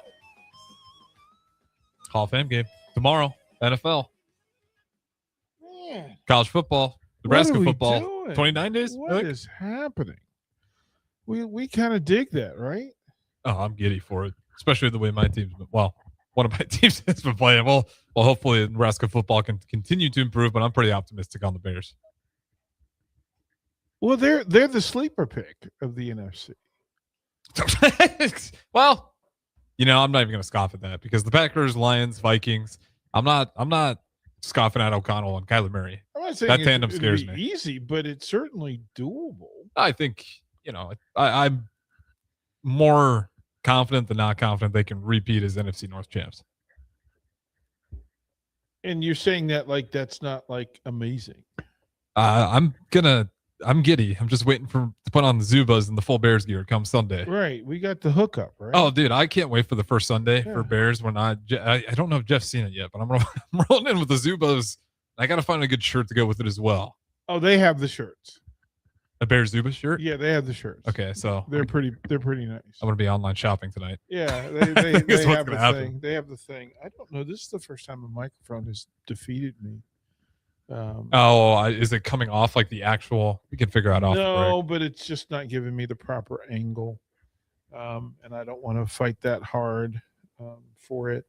Hall of Fame game tomorrow. NFL. Man, College football. Nebraska what are we football. doing? 29 days. What is happening? We kind of dig that, right? Oh, I'm giddy for it, especially the way my team's been. Well, one of my teams has been playing. Well, hopefully Nebraska football can continue to improve, but I'm pretty optimistic on the Bears. Well, they're the sleeper pick of the NFC. Well, I'm not even going to scoff at that because the Packers, Lions, Vikings. I'm not scoffing at O'Connell and Kyler Murray. I'm not saying that tandem scares be me. easy, but it's certainly doable. I think I'm more confident than not confident they can repeat as NFC North champs. And you're saying that like that's not like amazing. I'm giddy. I'm just waiting to put on the Zubas and the full Bears gear come Sunday. Right. We got the hookup, right? Oh, dude, I can't wait for the first Sunday for Bears. I don't know if Jeff's seen it yet, but I'm rolling in with the Zubas. I got to find a good shirt to go with it as well. Oh, they have the shirts. A Bears Zuba shirt? Yeah, they have the shirts. Okay, so they're pretty nice. I'm gonna be online shopping tonight. Yeah, they have the thing. They have the thing. I don't know. This is the first time a microphone has defeated me. Is it coming off like the actual? We can figure out off. No, but it's just not giving me the proper angle, and I don't want to fight that hard for it.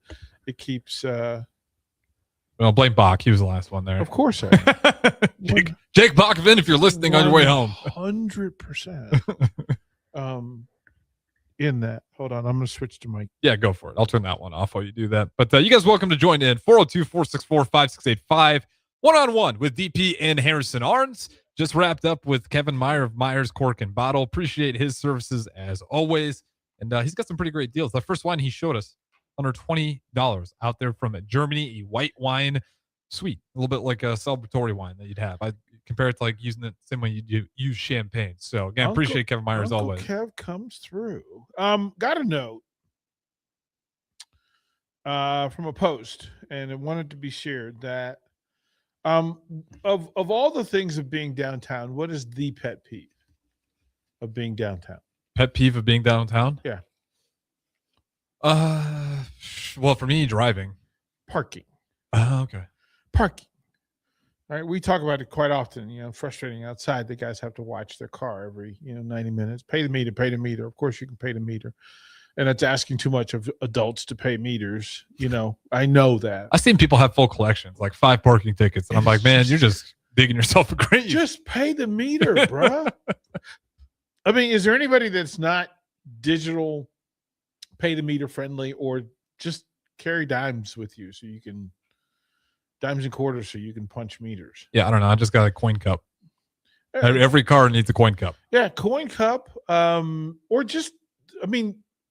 It keeps. Well, blame Bach. He was the last one there. Of course, Jake Bachman, if you're listening on your way home. 100%. In that. Hold on. I'm going to switch to mic. Yeah, go for it. I'll turn that one off while you do that. But you guys welcome to join in 402-464-5685. One-on-one with DP and Harrison Arns. Just wrapped up with Kevin Meyer of Meyer's Cork and Bottle. Appreciate his services as always. And he's got some pretty great deals. The first wine he showed us, under $20 out there from Germany, a white wine, sweet, a little bit like a celebratory wine that you'd have. I compare it to like using it the same way you use champagne. So again, appreciate Kevin Meyer as always. Kev comes through. Got a note from a post, and it wanted to be shared that of all the things of being downtown, what is the pet peeve of being downtown? Pet peeve of being downtown? Yeah. Well, for me, driving. Parking. Okay. Parking. All right. We talk about it quite often, frustrating outside. The guys have to watch their car every, 90 minutes. Pay the meter. Of course, you can pay the meter. And it's asking too much of adults to pay meters. I know that. I've seen people have full collections, like 5 parking tickets. And I'm like, man, you're just digging yourself a grave. Just pay the meter, bruh. I mean, is there anybody that's not digital pay the meter friendly, or just carry dimes with you so you can dimes and quarters so you can punch meters? Yeah, I don't know. I just got a coin cup. Every car needs a coin cup. Yeah, coin cup. Or just,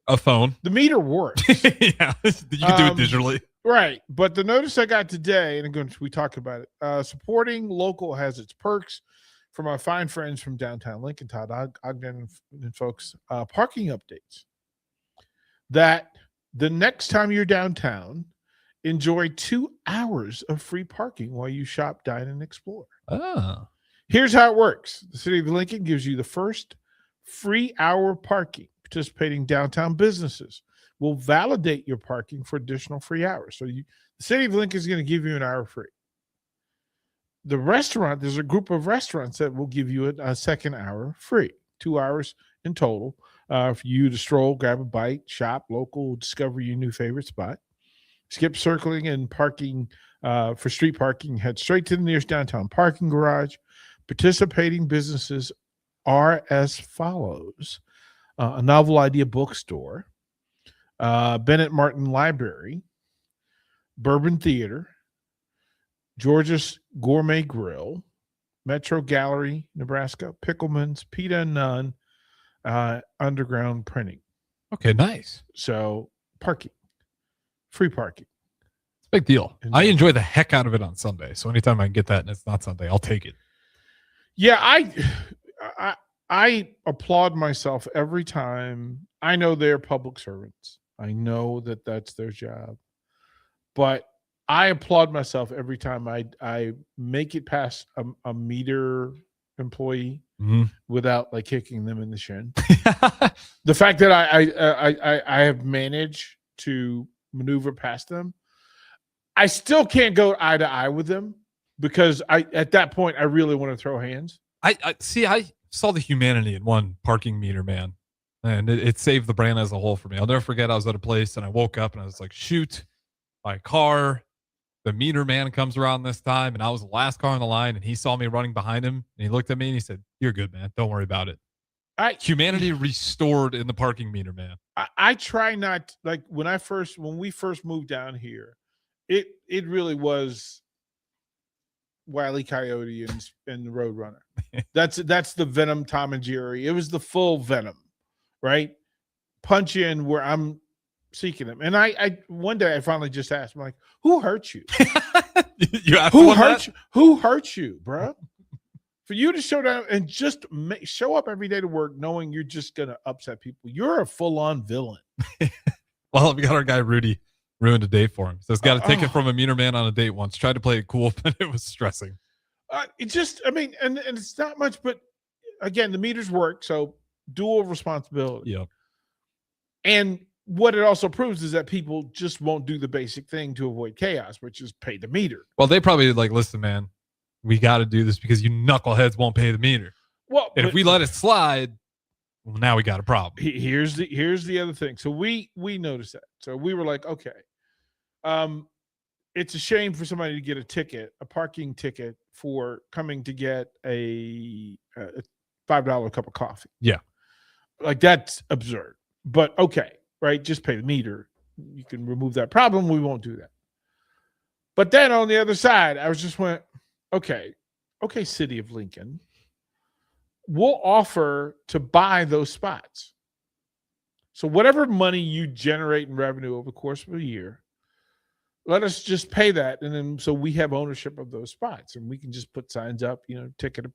a phone. The meter works. Yeah, you can do it digitally. Right. But the notice I got today, and again, we talked about it, supporting local has its perks. For my fine friends from downtown Lincoln, Todd Ogden and folks, parking updates. That the next time you're downtown, enjoy 2 hours of free parking while you shop, dine, and explore. Oh. Here's how it works. The city of Lincoln gives you the first free hour of parking. Participating downtown businesses will validate your parking for additional free hours. So the city of Lincoln is going to give you an hour free. The restaurant, there's a group of restaurants that will give you a second hour free, 2 hours in total. For you to stroll, grab a bite, shop local, discover your new favorite spot. Skip circling and parking for street parking. Head straight to the nearest downtown parking garage. Participating businesses are as follows. A Novel Idea Bookstore, Bennett Martin Library, Bourbon Theater, George's Gourmet Grill, Metro Gallery, Nebraska, Pickleman's, Pita and None, Underground Printing. Okay, nice. So parking, free parking. It's a big deal. I enjoy the heck out of it on Sunday. So anytime I can get that and it's not Sunday, I'll take it. Yeah, I applaud myself every time. I know they're public servants. I know that that's their job. But I applaud myself every time I make it past a meter employee without like kicking them in the shin. The fact that I have managed to maneuver past them, I still can't go eye to eye with them because at that point I really want to throw hands. I saw the humanity in one parking meter man, and it saved the brand as a whole for me. I'll never forget. I was at a place and I woke up and I was like, shoot, my car. The meter man comes around this time, and I was the last car on the line, and he saw me running behind him, and he looked at me and he said, "You're good, man. Don't worry about it." Humanity restored in the parking meter, man. I try not, like when we first moved down here, it really was Wile E. Coyote and the Roadrunner. That's the Venom, Tom and Jerry. It was the full Venom, right? Punch in where I'm seeking them. And I one day I finally just asked, I'm like, who hurt you? Who hurt you, bro? For you to show down and just show up every day to work knowing you're just going to upset people. You're a full-on villain. Well, we got our guy Rudy ruined a date for him. So he's got a ticket from a meaner man on a date once. Tried to play it cool, but it was stressing. And it's not much, but again, the meters work, so dual responsibility. Yeah. And what it also proves is that people just won't do the basic thing to avoid chaos, which is pay the meter. Well, they probably like, listen, man, we got to do this because you knuckleheads won't pay the meter. Well, and if we let it slide, well, now we got a problem. Here's the other thing. So we noticed that. So we were like, okay, it's a shame for somebody to get a parking ticket for coming to get a $5 cup of coffee. Yeah. Like that's absurd. But okay, right? Just pay the meter. You can remove that problem. We won't do that. But then on the other side, I was just went, okay, City of Lincoln, we'll offer to buy those spots. So whatever money you generate in revenue over the course of a year, let us just pay that. And then so we have ownership of those spots and we can just put signs up, ticket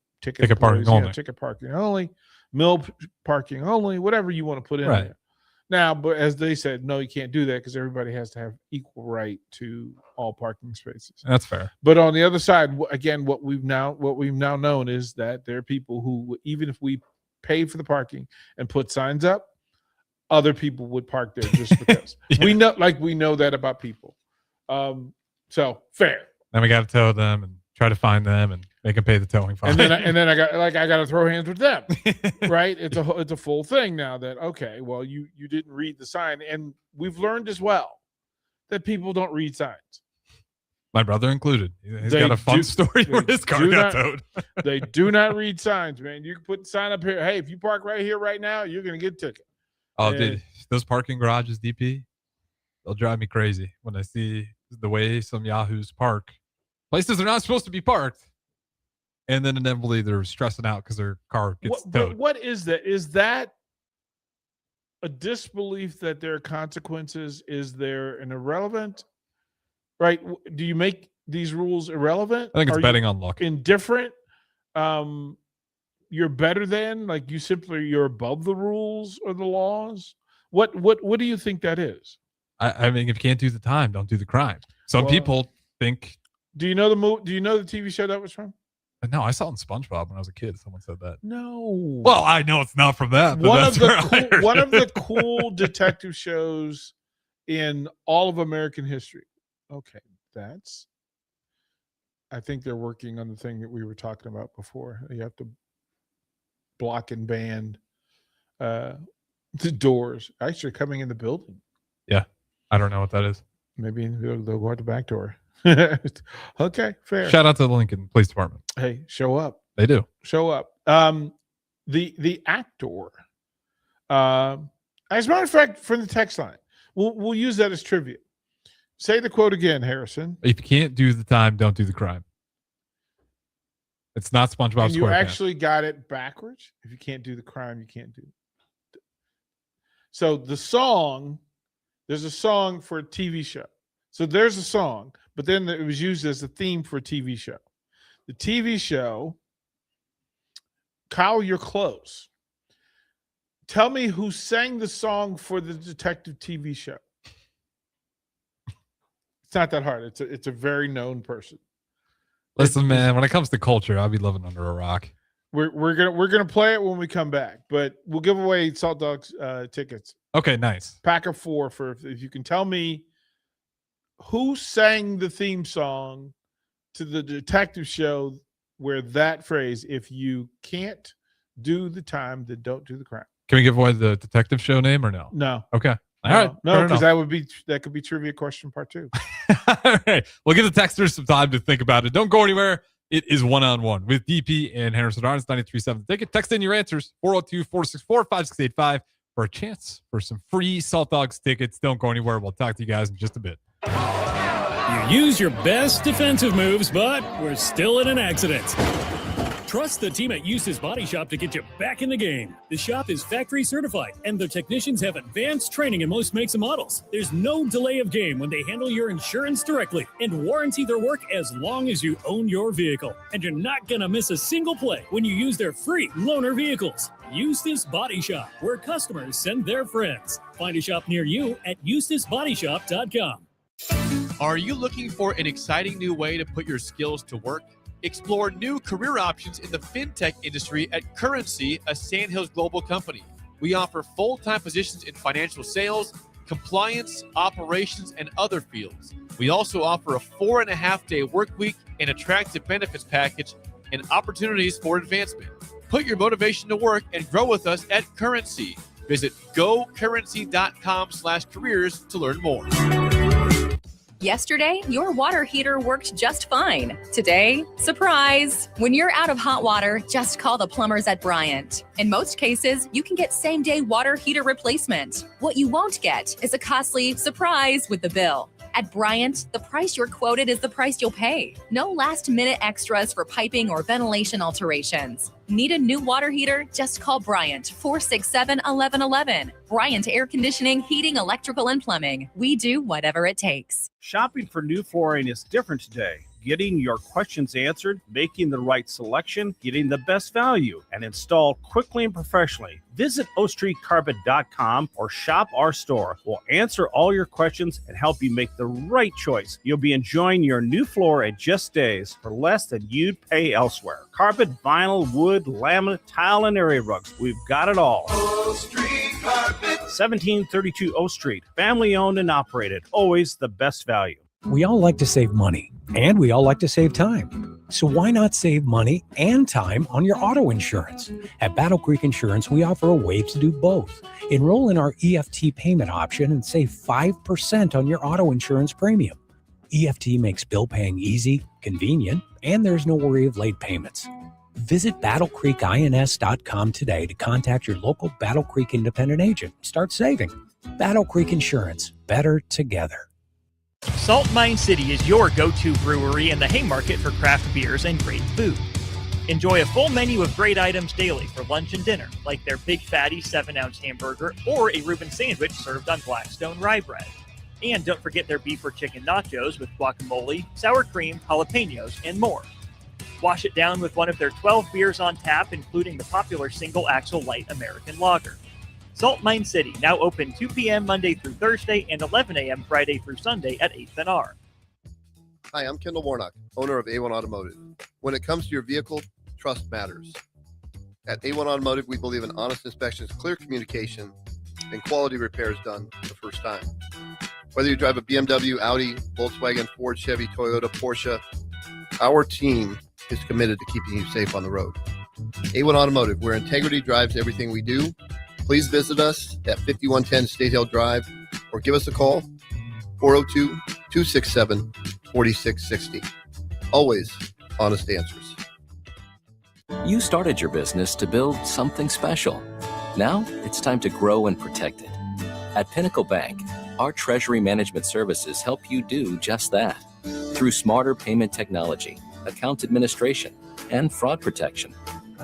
parking only. Ticket parking only, mill parking only, whatever you want to put in there. Now, but as they said, no, you can't do that because everybody has to have equal right to all parking spaces. That's fair. But on the other side, again, what we've now known is that there are people who, even if we pay for the parking and put signs up, other people would park there just because we know that about people. So fair. Then we got to tow them and try to find them and make them pay the towing fine. And then I got to throw hands with them, right? It's a full thing now that, okay, well, you didn't read the sign. And we've learned as well that people don't read signs. My brother included. He's got a fun story where his car got towed. They do not read signs, man. You can put the sign up here. Hey, if you park right here right now, you're going to get a ticket. Oh, dude, those parking garages, DP, they'll drive me crazy when I see the way some yahoos park. Places they're not supposed to be parked. And then inevitably they're stressing out because their car gets towed. But what is that? Is that a disbelief that there are consequences? Is there an irrelevant? Right? Do you make these rules irrelevant? I think it's betting on luck. Indifferent? You're better than? Like you're above the rules or the laws? What do you think that is? I mean, if you can't do the time, don't do the crime. Some people think. Do you know the TV show that was from? No, I saw it in SpongeBob when I was a kid. Someone said that. No. Well, I know it's not from that. But One of the cool detective shows in all of American history. Okay, I think they're working on the thing that we were talking about before. You have to block and ban the doors. Actually, coming in the building. Yeah, I don't know what that is. Maybe they'll go out the back door. Okay, fair. Shout out to the Lincoln Police Department. Hey, show up. They do. Show up. The actor. As a matter of fact, from the text line, we'll use that as trivia. Say the quote again, Harrison. If you can't do the time, don't do the crime. It's not SpongeBob SquarePants. You actually got it backwards. If you can't do the crime, you can't do it. So the song, there's a song for a TV show. So there's a song, but then it was used as a theme for a TV show. The TV show, Kyle, you're close. Tell me who sang the song for the detective TV show. It's not that hard. It's a very known person. Listen, man, when it comes to culture, I'll be living under a rock. We're gonna play it when we come back, but we'll give away Salt Dogs tickets. Okay, nice. Pack of 4 for if you can tell me who sang the theme song to the detective show where that phrase, if you can't do the time, then don't do the crime. Can we give away the detective show name or no? No. Okay. All right. No, because that could be trivia question part 2. All right. We'll give the texters some time to think about it. Don't go anywhere. It is one-on-one with DP and Harrison Arns, 93.7 Ticket. Text in your answers, 402-464-5685, for a chance for some free Salt Dogs tickets. Don't go anywhere. We'll talk to you guys in just a bit. You use your best defensive moves, but we're still in an accident. Trust the team at Eustace Body Shop to get you back in the game. The shop is factory certified, and their technicians have advanced training in most makes and models. There's no delay of game when they handle your insurance directly and warranty their work as long as you own your vehicle. And you're not going to miss a single play when you use their free loaner vehicles. Eustace Body Shop, where customers send their friends. Find a shop near you at EustaceBodyShop.com. Are you looking for an exciting new way to put your skills to work? Explore new career options in the fintech industry at Currency, a Sandhills global company. We offer full-time positions in financial sales, compliance, operations, and other fields. We also offer a 4.5-day work week, an attractive benefits package, and opportunities for advancement. Put your motivation to work and grow with us at Currency. Visit gocurrency.com/careers to learn more. Yesterday, your water heater worked just fine. Today, surprise! When you're out of hot water, just call the plumbers at Bryant. In most cases, you can get same-day water heater replacement. What you won't get is a costly surprise with the bill. At Bryant, the price you're quoted is the price you'll pay. No last-minute extras for piping or ventilation alterations. Need a new water heater? Just call Bryant, 467-1111. Bryant Air Conditioning, Heating, Electrical, and Plumbing. We do whatever it takes. Shopping for new flooring is different today. Getting your questions answered, making the right selection, getting the best value, and installed quickly and professionally. Visit OakStreetCarpet.com or shop our store. We'll answer all your questions and help you make the right choice. You'll be enjoying your new floor in just days for less than you'd pay elsewhere. Carpet, vinyl, wood, laminate, tile, and area rugs. We've got it all. Oak Street Carpet. 1732 O Street. Family owned and operated. Always the best value. We all like to save money, and we all like to save time. So why not save money and time on your auto insurance? At Battle Creek Insurance, we offer a way to do both. Enroll in our EFT payment option and save 5% on your auto insurance premium. EFT makes bill paying easy, convenient, and there's no worry of late payments. Visit BattleCreekINS.com today to contact your local Battle Creek independent agent. Start saving. Battle Creek Insurance. Better together. Salt Mine City is your go-to brewery in the Haymarket for craft beers and great food. Enjoy a full menu of great items daily for lunch and dinner, like their Big Fatty 7-ounce hamburger or a Reuben sandwich served on Blackstone rye bread. And don't forget their beef or chicken nachos with guacamole, sour cream, jalapenos, and more. Wash it down with one of their 12 beers on tap, including the popular Single Axle Light American Lager. Salt Mine City, now open 2 p.m. Monday through Thursday and 11 a.m. Friday through Sunday at 8th and R. Hi, I'm Kendall Warnock, owner of A1 Automotive. When it comes to your vehicle, trust matters. At A1 Automotive, we believe in honest inspections, clear communication, and quality repairs done the first time. Whether you drive a BMW, Audi, Volkswagen, Ford, Chevy, Toyota, Porsche, our team is committed to keeping you safe on the road. A1 Automotive, where integrity drives everything we do. Please visit us at 5110 State Hill Drive or give us a call, 402-267-4660. Always honest answers. You started your business to build something special. Now it's time to grow and protect it. At Pinnacle Bank, our treasury management services help you do just that. Through smarter payment technology, account administration, and fraud protection.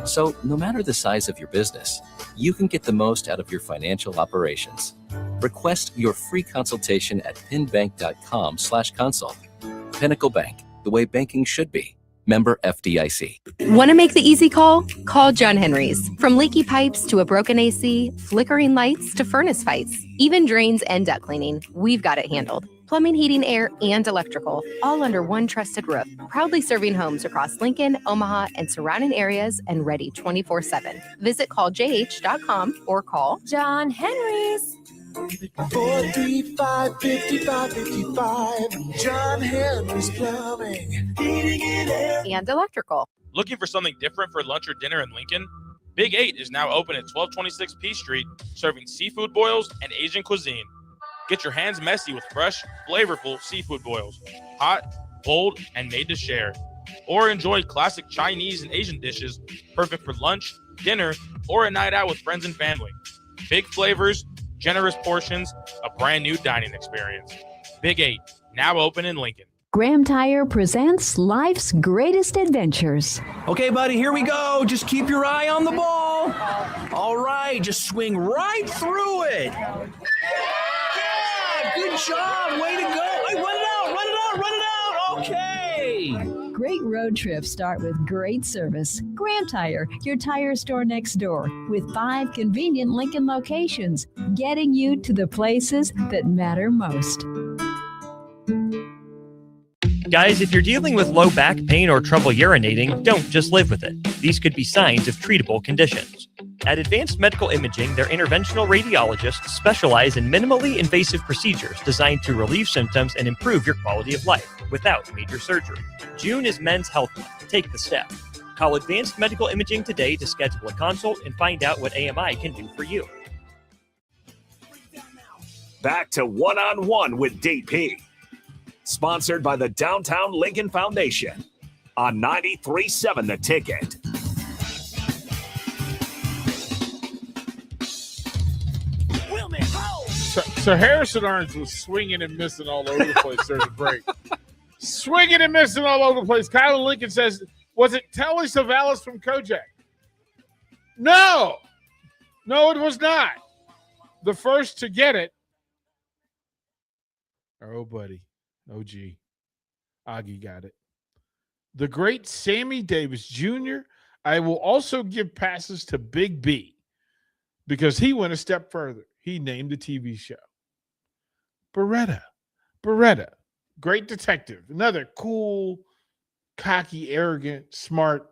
So no matter the size of your business, you can get the most out of your financial operations. Request your free consultation at pinbank.com/consult. Pinnacle Bank, the way banking should be. Member FDIC. Want to make the easy call? Call John Henry's. From leaky pipes to a broken AC, flickering lights to furnace fights, even drains and duct cleaning, we've got it handled. Plumbing, heating, air, and electrical, all under one trusted roof. Proudly serving homes across Lincoln, Omaha, and surrounding areas, and ready 24/7. Visit calljh.com or call John Henry's. 435-5555. John Henry's Plumbing, Heating, and Air. And electrical. Looking for something different for lunch or dinner in Lincoln? Big 8 is now open at 1226 P Street, serving seafood boils and Asian cuisine. Get your hands messy with fresh, flavorful seafood boils. Hot, bold, and made to share. Or enjoy classic Chinese and Asian dishes, perfect for lunch, dinner, or a night out with friends and family. Big flavors, generous portions, a brand new dining experience. Big 8, now open in Lincoln. Graham Tire presents life's greatest adventures. Okay, buddy, here we go. Just keep your eye on the ball. All right, just swing right through it. Yeah, good job. Way to go. Hey, run it out. Okay. Great road trips start with great service. Graham Tire, your tire store next door, with 5 convenient Lincoln locations, getting you to the places that matter most. Guys, if you're dealing with low back pain or trouble urinating, don't just live with it. These could be signs of treatable conditions. At Advanced Medical Imaging, their interventional radiologists specialize in minimally invasive procedures designed to relieve symptoms and improve your quality of life without major surgery. June is Men's Health Month. Take the step. Call Advanced Medical Imaging today to schedule a consult and find out what AMI can do for you. Back to One-on-One with DP. Sponsored by the Downtown Lincoln Foundation on 93.7 The Ticket. So Harrison Arns was swinging and missing all over the place during the break. Swinging and missing all over the place. Kyle Lincoln says, was it Telly Savalas from Kojak? No, it was not. The first to get it. Oh, buddy. OG. Augie got it. The great Sammy Davis Jr. I will also give passes to Big B because he went a step further. He named a TV show. Beretta. Great detective. Another cool, cocky, arrogant, smart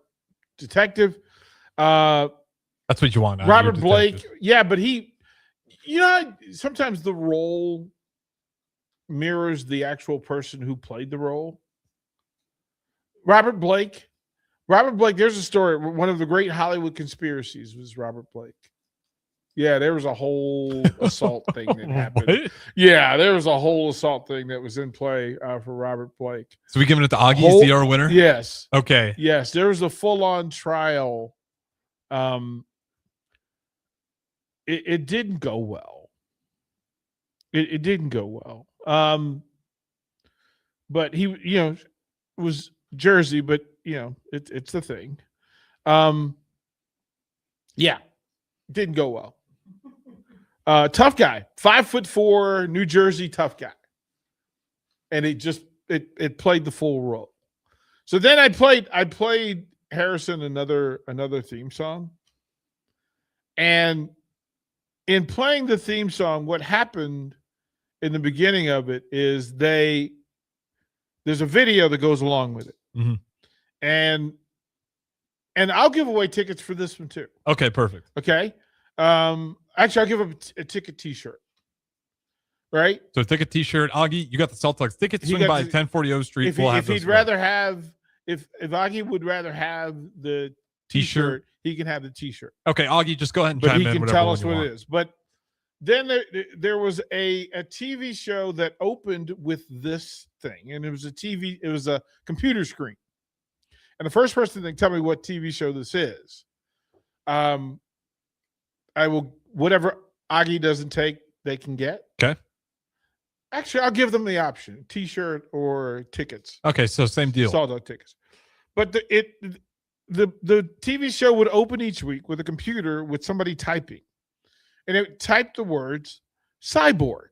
detective. That's what you want. Robert Blake. Yeah, but sometimes the role mirrors the actual person who played the role. Robert Blake, there's a story. One of the great Hollywood conspiracies was Robert Blake. Yeah, there was a whole assault thing that happened. What? Yeah, there was a whole assault thing that was in play for Robert Blake. So we giving it to Augie as the winner? Yes. Okay. Yes, there was a full-on trial. It didn't go well. It didn't go well. But he, was Jersey, but it's the thing. Yeah, didn't go well. Tough guy, 5'4", New Jersey tough guy, and it played the full role. So then I played Harrison another theme song, and in playing the theme song, what happened in the beginning of it is there's a video that goes along with it. Mm-hmm. And I'll give away tickets for this one too. Okay, perfect. Okay. Actually, I'll give up a ticket t-shirt. Right? So ticket t-shirt. Augie, you got the Celtics ticket. Swing by 1040 O Street. If Augie would rather have the t-shirt, he can have the t-shirt. Okay, Augie, just go ahead and but chime he in. can tell us what it is. But then there was a TV show that opened with this thing, and it was a computer screen. And the first person that can tell me what TV show this is, I will, whatever Augie doesn't take, they can get. Okay. Actually, I'll give them the option, t-shirt or tickets. Okay, so same deal. Sold out tickets. But the TV show would open each week with a computer with somebody typing. And it typed the words cyborg,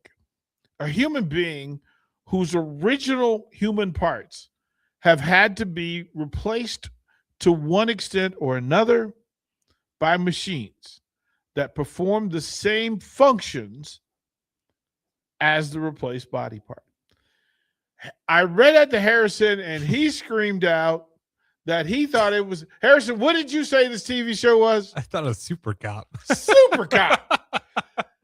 a human being whose original human parts have had to be replaced to one extent or another by machines that perform the same functions as the replaced body part. I read that to Harrison, and he screamed out that he thought it was – Harrison, what did you say this TV show was? I thought it was Super Cop. Super Cop.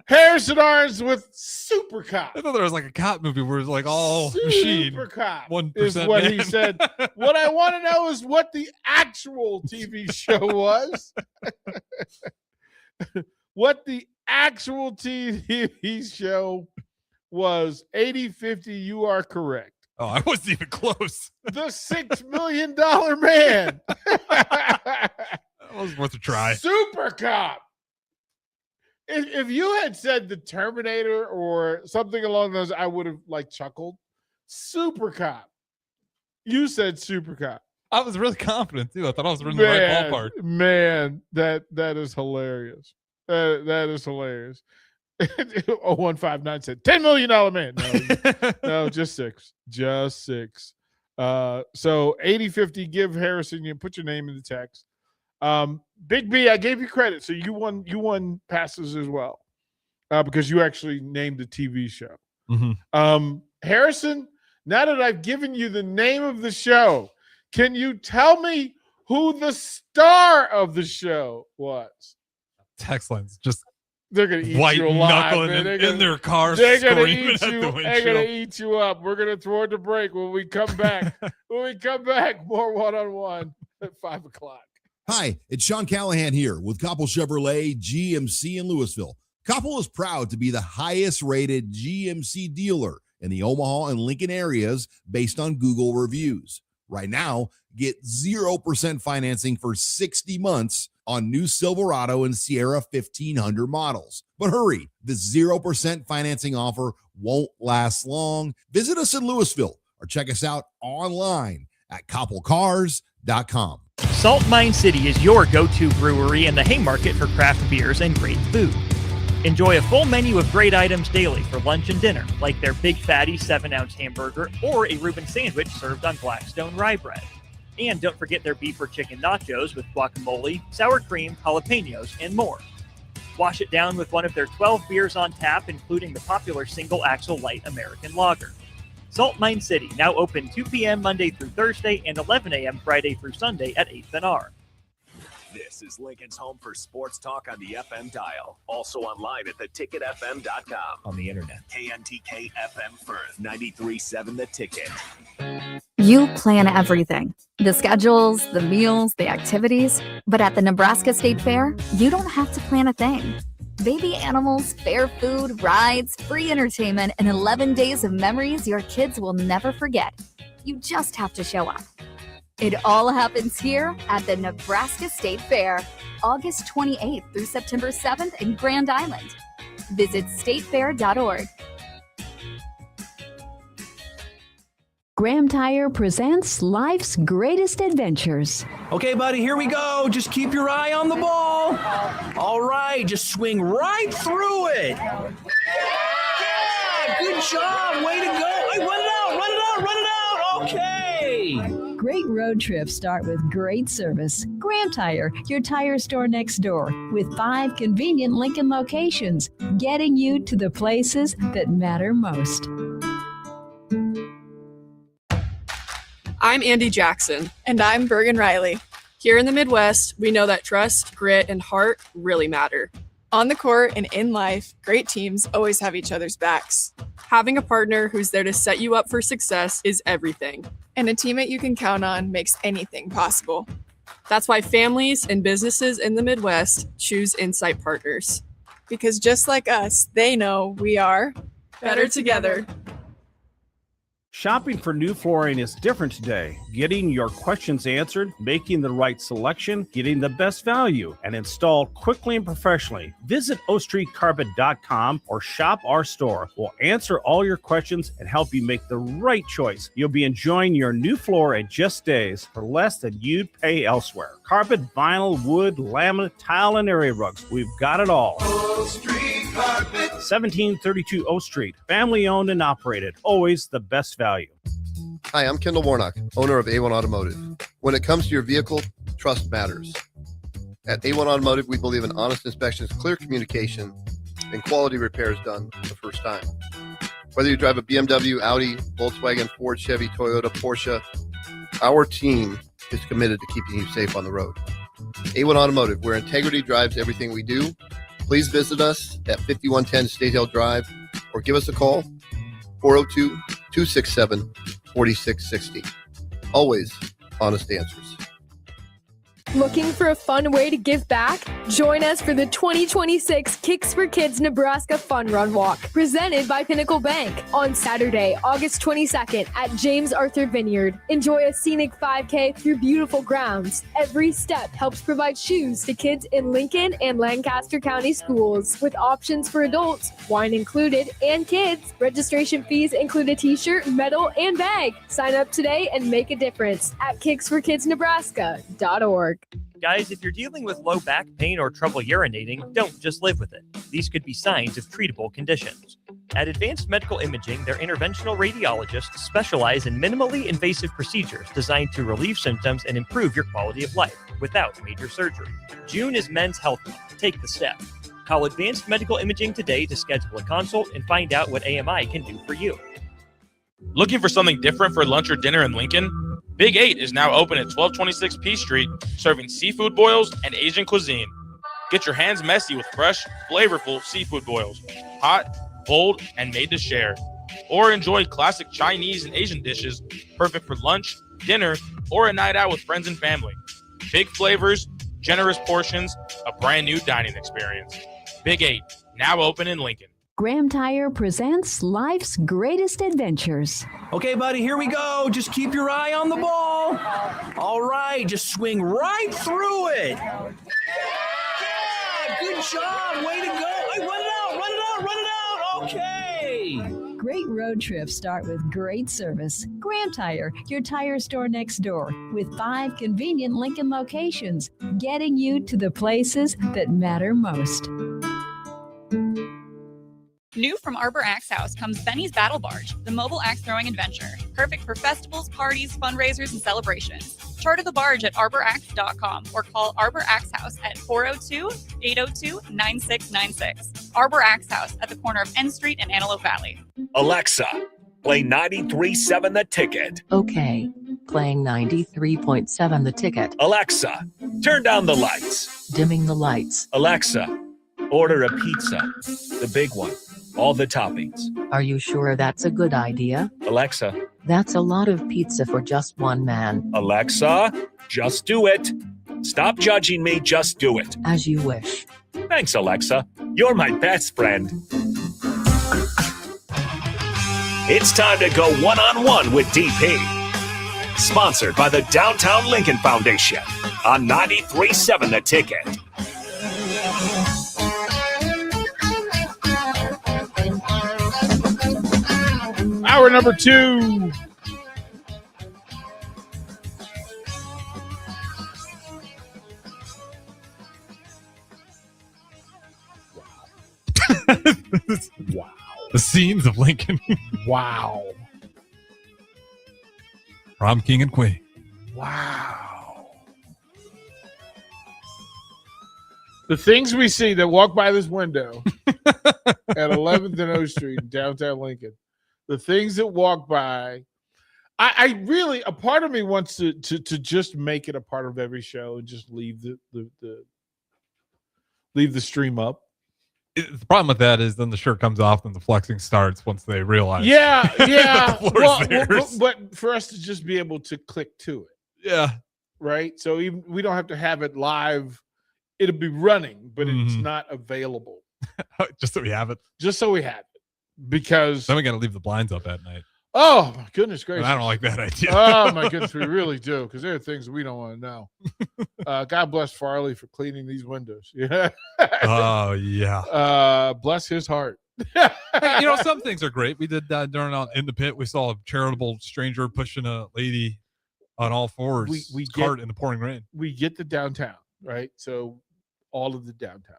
Harrison Arns with Super Cop. I thought there was like a cop movie where it's like all machine. Super Cop 1% is what man. he said. What I want to know is what the actual TV show was. What the actual TV show was. 80-50, you are correct. Oh, I wasn't even close. The $6 million man. That was worth a try. Super Cop. If you had said the Terminator or something along those, I would have chuckled. Super Cop. You said Super Cop. I was really confident too. I thought I was in the right ballpark. Man, that is hilarious. That is hilarious. 0159 said $10 million man. No, just six. Just six. So 8050, give Harrison, you put your name in the text. Big B, I gave you credit, so you won passes as well, because you actually named the TV show. Mm-hmm. Harrison, now that I've given you the name of the show, can you tell me who the star of the show was? Text lines, just they're gonna eat white you alive, knuckling in their cars, they're gonna screaming eat at you. the windshield. They're gonna eat you up. We're gonna throw it to break when we come back. More one-on-one at 5:00. Hi, it's Sean Callahan here with Koppel Chevrolet GMC in Louisville. Koppel is proud to be the highest rated GMC dealer in the Omaha and Lincoln areas based on Google reviews. Right now, get 0% financing for 60 months on new Silverado and Sierra 1500 models. But hurry, this 0% financing offer won't last long. Visit us in Louisville or check us out online at koppelcars.com. Salt Mine City is your go-to brewery in the Haymarket for craft beers and great food. Enjoy a full menu of great items daily for lunch and dinner, like their Big Fatty 7-ounce hamburger or a Reuben sandwich served on Blackstone rye bread. And don't forget their beef or chicken nachos with guacamole, sour cream, jalapenos, and more. Wash it down with one of their 12 beers on tap, including the popular Single Axle Light American Lager. Salt Mine City, now open 2 p.m. Monday through Thursday and 11 a.m. Friday through Sunday at 8th and R. This is Lincoln's home for sports talk on the FM dial. Also online at theticketfm.com. On the internet. KNTK FM Firth, 93.7 The Ticket. You plan everything. The schedules, the meals, the activities. But at the Nebraska State Fair, you don't have to plan a thing. Baby animals, fair food, rides, free entertainment, and 11 days of memories your kids will never forget. You just have to show up. It all happens here at the Nebraska State Fair, August 28th through September 7th in Grand Island. Visit statefair.org. Graham Tire presents life's greatest adventures. Okay, buddy, here we go. Just keep your eye on the ball. All right, just swing right through it. Yeah, good job. Way to go. Hey, run it out. Okay. Great road trips start with great service. Graham Tire, your tire store next door, with 5 convenient Lincoln locations, getting you to the places that matter most. I'm Andy Jackson. And I'm Bergen Riley. Here in the Midwest, we know that trust, grit, and heart really matter. On the court and in life, great teams always have each other's backs. Having a partner who's there to set you up for success is everything. And a teammate you can count on makes anything possible. That's why families and businesses in the Midwest choose Insight Partners. Because just like us, they know we are better together. Shopping for new flooring is different today. Getting your questions answered, making the right selection, getting the best value, and installed quickly and professionally. Visit ostreetcarpet.com or shop our store. We'll answer all your questions and help you make the right choice. You'll be enjoying your new floor in just days for less than you'd pay elsewhere. Carpet, vinyl, wood, laminate, tile, and area rugs. We've got it all. O Street Carpet. 1732 O Street. Family owned and operated. Always the best value. Hi, I'm Kendall Warnock, owner of A1 Automotive. When it comes to your vehicle, trust matters. At A1 Automotive, we believe in honest inspections, clear communication, and quality repairs done the first time. Whether you drive a BMW, Audi, Volkswagen, Ford, Chevy, Toyota, Porsche, our team is committed to keeping you safe on the road. A1 Automotive, where integrity drives everything we do. Please visit us at 5110 Statesdale Drive or give us a call, 402-267-4660. Always honest answers. Looking for a fun way to give back? Join us for the 2026 Kicks for Kids Nebraska Fun Run Walk, presented by Pinnacle Bank, on Saturday, August 22nd at James Arthur Vineyard. Enjoy a scenic 5K through beautiful grounds. Every step helps provide shoes to kids in Lincoln and Lancaster County schools, with options for adults, wine included, and kids. Registration fees include a t-shirt, medal, and bag. Sign up today and make a difference at kicksforkidsnebraska.org. Guys, if you're dealing with low back pain or trouble urinating, don't just live with it. These could be signs of treatable conditions. At Advanced Medical Imaging, their interventional radiologists specialize in minimally invasive procedures designed to relieve symptoms and improve your quality of life without major surgery. June is Men's Health Month. Take the step. Call Advanced Medical Imaging today to schedule a consult and find out what AMI can do for you. Looking for something different for lunch or dinner in Lincoln? Big 8 is now open at 1226 P Street, serving seafood boils and Asian cuisine. Get your hands messy with fresh, flavorful seafood boils. Hot, bold, and made to share. Or enjoy classic Chinese and Asian dishes, perfect for lunch, dinner, or a night out with friends and family. Big flavors, generous portions, a brand new dining experience. Big 8, now open in Lincoln. Graham Tire presents life's greatest adventures. Okay, buddy, here we go. Just keep your eye on the ball. All right, just swing right through it. Yeah, good job. Way to go. Hey, run it out. Okay. Great road trips start with great service. Graham Tire, your tire store next door, with 5 convenient Lincoln locations, getting you to the places that matter most. New from Arbor Axe House comes Benny's Battle Barge, the mobile axe throwing adventure. Perfect for festivals, parties, fundraisers, and celebrations. Charter the barge at arbораxe.com or call Arbor Axe House at 402-802-9696. Arbor Axe House at the corner of N Street and Antelope Valley. Alexa, play 93.7 The Ticket. Okay, playing 93.7 The Ticket. Alexa, turn down the lights. Dimming the lights. Alexa, order a pizza, the big one. All the toppings. Are you sure that's a good idea? Alexa. That's a lot of pizza for just one man. Alexa, just do it. Stop judging me, just do it. As you wish. Thanks, Alexa. You're my best friend. It's time to go one-on-one with DP. Sponsored by the Downtown Lincoln Foundation on 93.7 The Ticket. Hour number 2. Wow. The scenes of Lincoln. Wow. Prom King and Queen. Wow. The things we see that walk by this window at 11th and O Street in downtown Lincoln. The things that walk by, I really, a part of me wants to just make it a part of every show and just leave the stream up. The problem with that is then the shirt comes off and the flexing starts once they realize. Yeah. well, but for us to just be able to click to it. Yeah. Right. So even we don't have to have it live. It'll be running, but it's not available. Just so we have it. Just so we have it. Because then we got to leave the blinds up at night. Oh my goodness gracious! And I don't like that idea. Oh my goodness, we really do, because there are things we don't want to know. God bless Farley for cleaning these windows. Yeah. Oh yeah. Bless his heart. Hey, some things are great. We did that during in the pit. We saw a charitable stranger pushing a lady on all fours. We cart in the pouring rain. We get the downtown, right? So all of the downtown.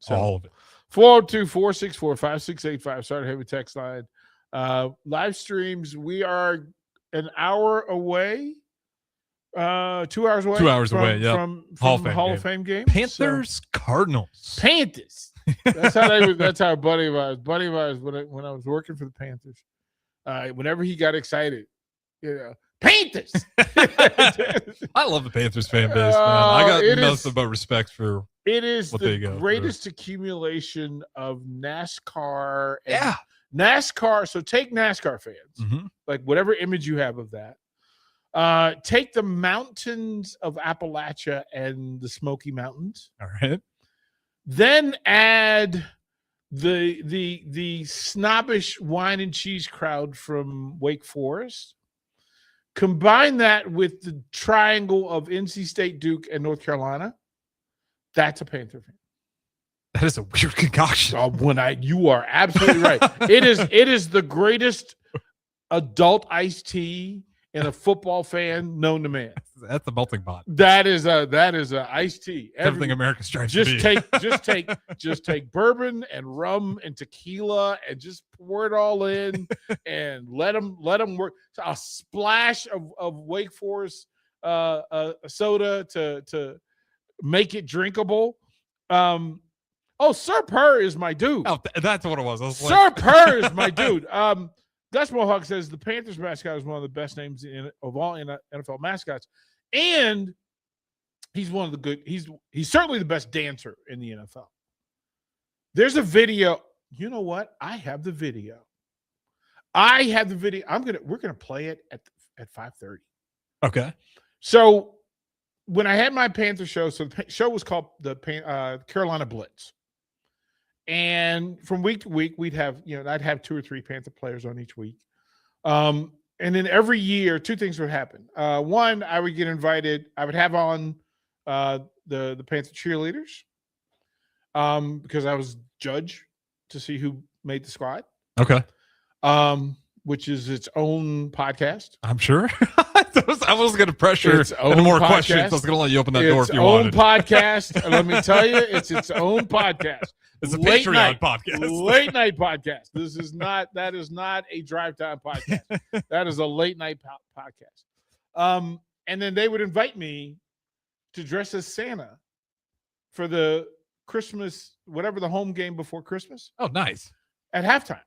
So, all of it. 402-464-5685. Sorry to have a text line. Live streams, we are an hour away. 2 hours away. 2 hours away, yeah. From Hall of Fame game. Panthers, Cardinals. Panthers. That's how Buddy of ours when I was working for the Panthers. Whenever he got excited, Panthers. I love the Panthers fan base, man. I got nothing but respect for it is what the greatest accumulation of NASCAR. NASCAR. So take NASCAR fans, like whatever image you have of that. Take the mountains of Appalachia and the Smoky Mountains. All right. Then add the snobbish wine and cheese crowd from Wake Forest. Combine that with the triangle of NC State, Duke, and North Carolina. That's a Panther fan. That is a weird concoction. You are absolutely right. It is the greatest adult iced tea and a football fan known to man. That's the melting pot. That is a iced tea. Everything America's trying to be. Just take bourbon and rum and tequila and just pour it all in and let them work. So a splash of Wake Forest soda to make it drinkable. Sir Purr is my dude. Oh, that's what it was. Sir Purr is my dude. Gus Mohawk says the Panthers mascot is one of the best names of all NFL mascots, and he's one of the good. He's certainly the best dancer in the NFL. There's a video. You know what? I have the video. We're gonna play it at 5:30. Okay. So when I had my Panther show, so the show was called the Carolina Blitz. And from week to week, we'd have, I'd have 2 or 3 Panther players on each week. And then every year, 2 things would happen. One, I would get invited. I would have on the Panther cheerleaders because I was judge to see who made the squad. Okay. Which is its own podcast. I'm sure. I was going to pressure any more questions. I was going to let you open that door if you wanted. Its own podcast. And let me tell you, it's its own podcast. It's a Patreon podcast. Late night podcast. That is not a drive time podcast. That is a late night podcast. And then they would invite me to dress as Santa for the Christmas, whatever the home game before Christmas. Oh, nice. At halftime.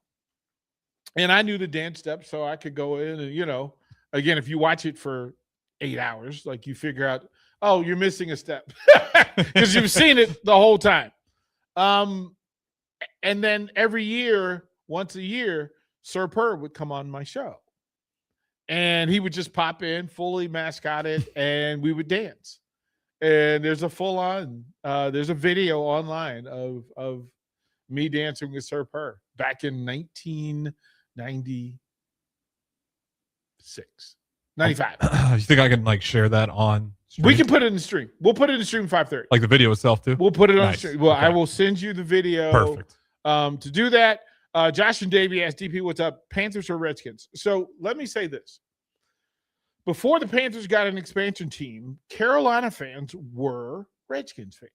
And I knew the dance steps, so I could go in and, again, if you watch it for 8 hours, like you figure out, oh, you're missing a step because you've seen it the whole time. And then every year, once a year, Sir Purr would come on my show and he would just pop in fully mascotted and we would dance. And there's there's a video online of me dancing with Sir Purr back in 1996, 95. You think I can share that on stream? We can put it in the stream. We'll put it in the stream 5:30. Like the video itself too? We'll put it on Nice. the stream. Well, Okay. I will send you the video. Perfect. To do that. Josh and Davey asked DP, what's up? Panthers or Redskins? So let me say this. Before the Panthers got an expansion team, Carolina fans were Redskins fans.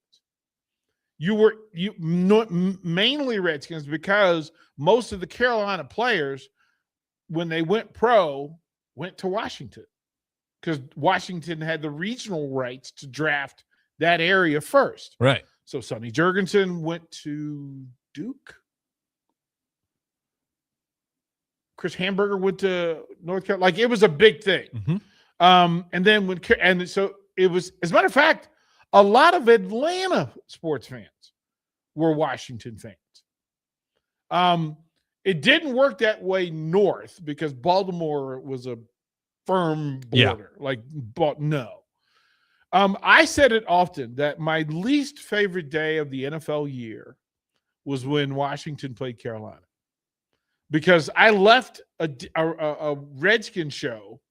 Mainly Redskins because most of the Carolina players, when they went pro, went to Washington because Washington had the regional rights to draft that area first. Right. So Sonny Jurgensen went to Duke. Chris Hamburger went to North Carolina. Like it was a big thing. Mm-hmm. And then so it was, as a matter of fact, a lot of Atlanta sports fans were Washington fans. It didn't work that way north because Baltimore was a firm border. No. I said it often that my least favorite day of the NFL year was when Washington played Carolina because I left a Redskin show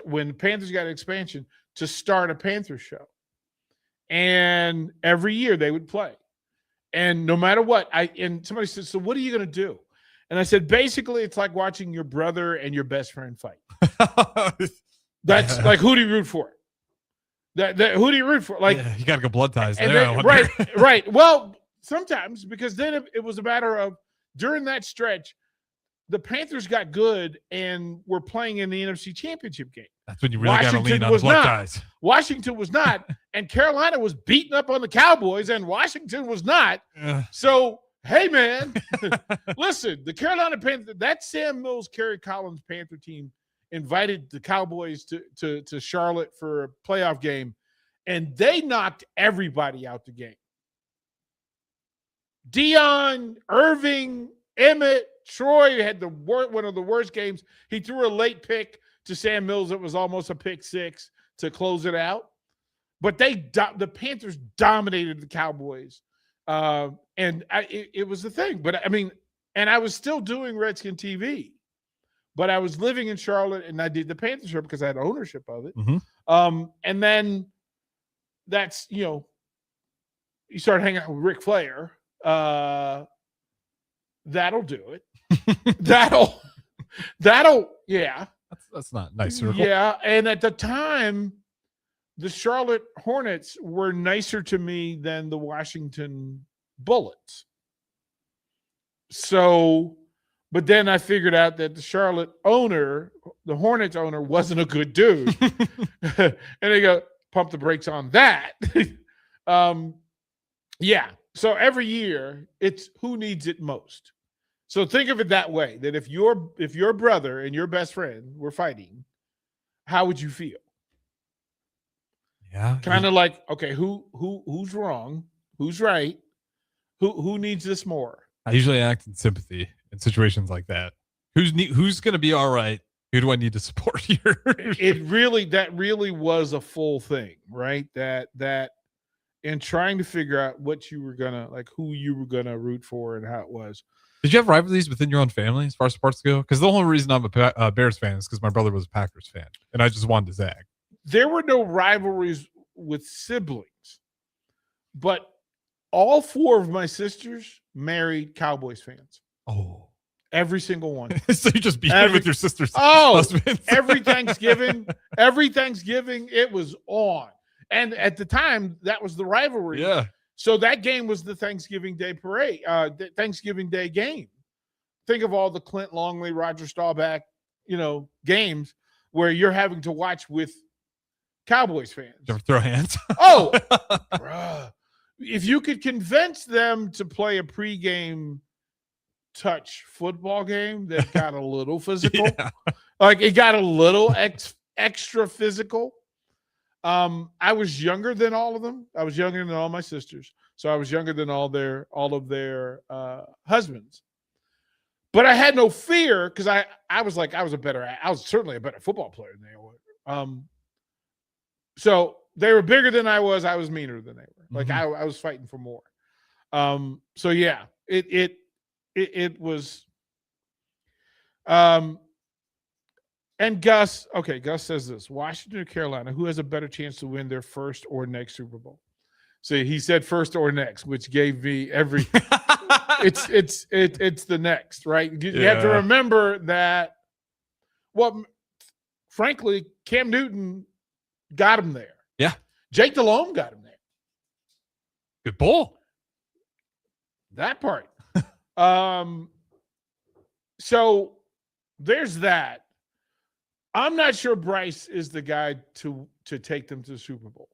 when the Panthers got an expansion to start a Panthers show. And every year they would play. And no matter what, and somebody said, so what are you going to do? And I said, basically, it's like watching your brother and your best friend fight. That's like, who do you root for? Who do you root for? Like, you got to go blood ties there. Then, right. Well, sometimes because then it was a matter of during that stretch, the Panthers got good and were playing in the NFC Championship game. That's when you really got to lean on the blood ties. Washington was not, and Carolina was beating up on the Cowboys, and Washington was not. So, hey, man, listen, the Carolina Panthers, that Sam Mills, Kerry Collins Panther team invited the Cowboys to Charlotte for a playoff game, and they knocked everybody out the game. Dion, Irving, Emmett, Troy had one of the worst games. He threw a late pick to Sam Mills. It was almost a pick six to close it out. But the Panthers dominated the Cowboys. It was the thing. But, I mean, and I was still doing Redskin TV. But I was living in Charlotte, and I did the Panthers show because I had ownership of it. Mm-hmm. And then that's, you start hanging out with Ric Flair. That'll do it. that'll, yeah. That's not nice. Circle. Yeah, and at the time, the Charlotte Hornets were nicer to me than the Washington Bullets. So, but then I figured out that the Charlotte owner, the Hornets owner, wasn't a good dude. And they go, pump the brakes on that. Yeah. So every year, it's who needs it most. So think of it that way, that if your brother and your best friend were fighting, how would you feel? Yeah. Kind of like, okay, who's wrong? Who's right? Who needs this more? I usually act in sympathy in situations like that. Who's going to be all right? Who do I need to support here? That really was a full thing, right? That in trying to figure out what you were gonna, like, who you were gonna root for and how it was. Did you have rivalries within your own family as far as sports go? Because the whole reason I'm a Bears fan is because my brother was a Packers fan, and I just wanted to zag. There were no rivalries with siblings, but all four of my sisters married Cowboys fans. Oh, every single one. So you just beat with your sisters. Husbands. every Thanksgiving, it was on. And at the time, that was the rivalry. Yeah. So that game was the Thanksgiving Day parade, the Thanksgiving Day game. Think of all the Clint Longley, Roger Staubach, games where you're having to watch with Cowboys fans. You ever throw hands? Oh, bruh. If you could convince them to play a pregame touch football game that got a little physical, like it got a little extra physical. I was younger than all of them. I was younger than all my sisters. So I was younger than all of their husbands. But I had no fear because I was certainly a better football player than they were. So they were bigger than I was. I was meaner than they were. Like I was fighting for more. So yeah, it was. And Gus says this: Washington or Carolina, who has a better chance to win their first or next Super Bowl? So he said first or next, which gave me every. it's the next, right? You have to remember that. Well, frankly, Cam Newton got him there. Yeah, Jake Delhomme got him there. Good ball. That part. So there's that. I'm not sure Bryce is the guy to take them to the Super Bowl.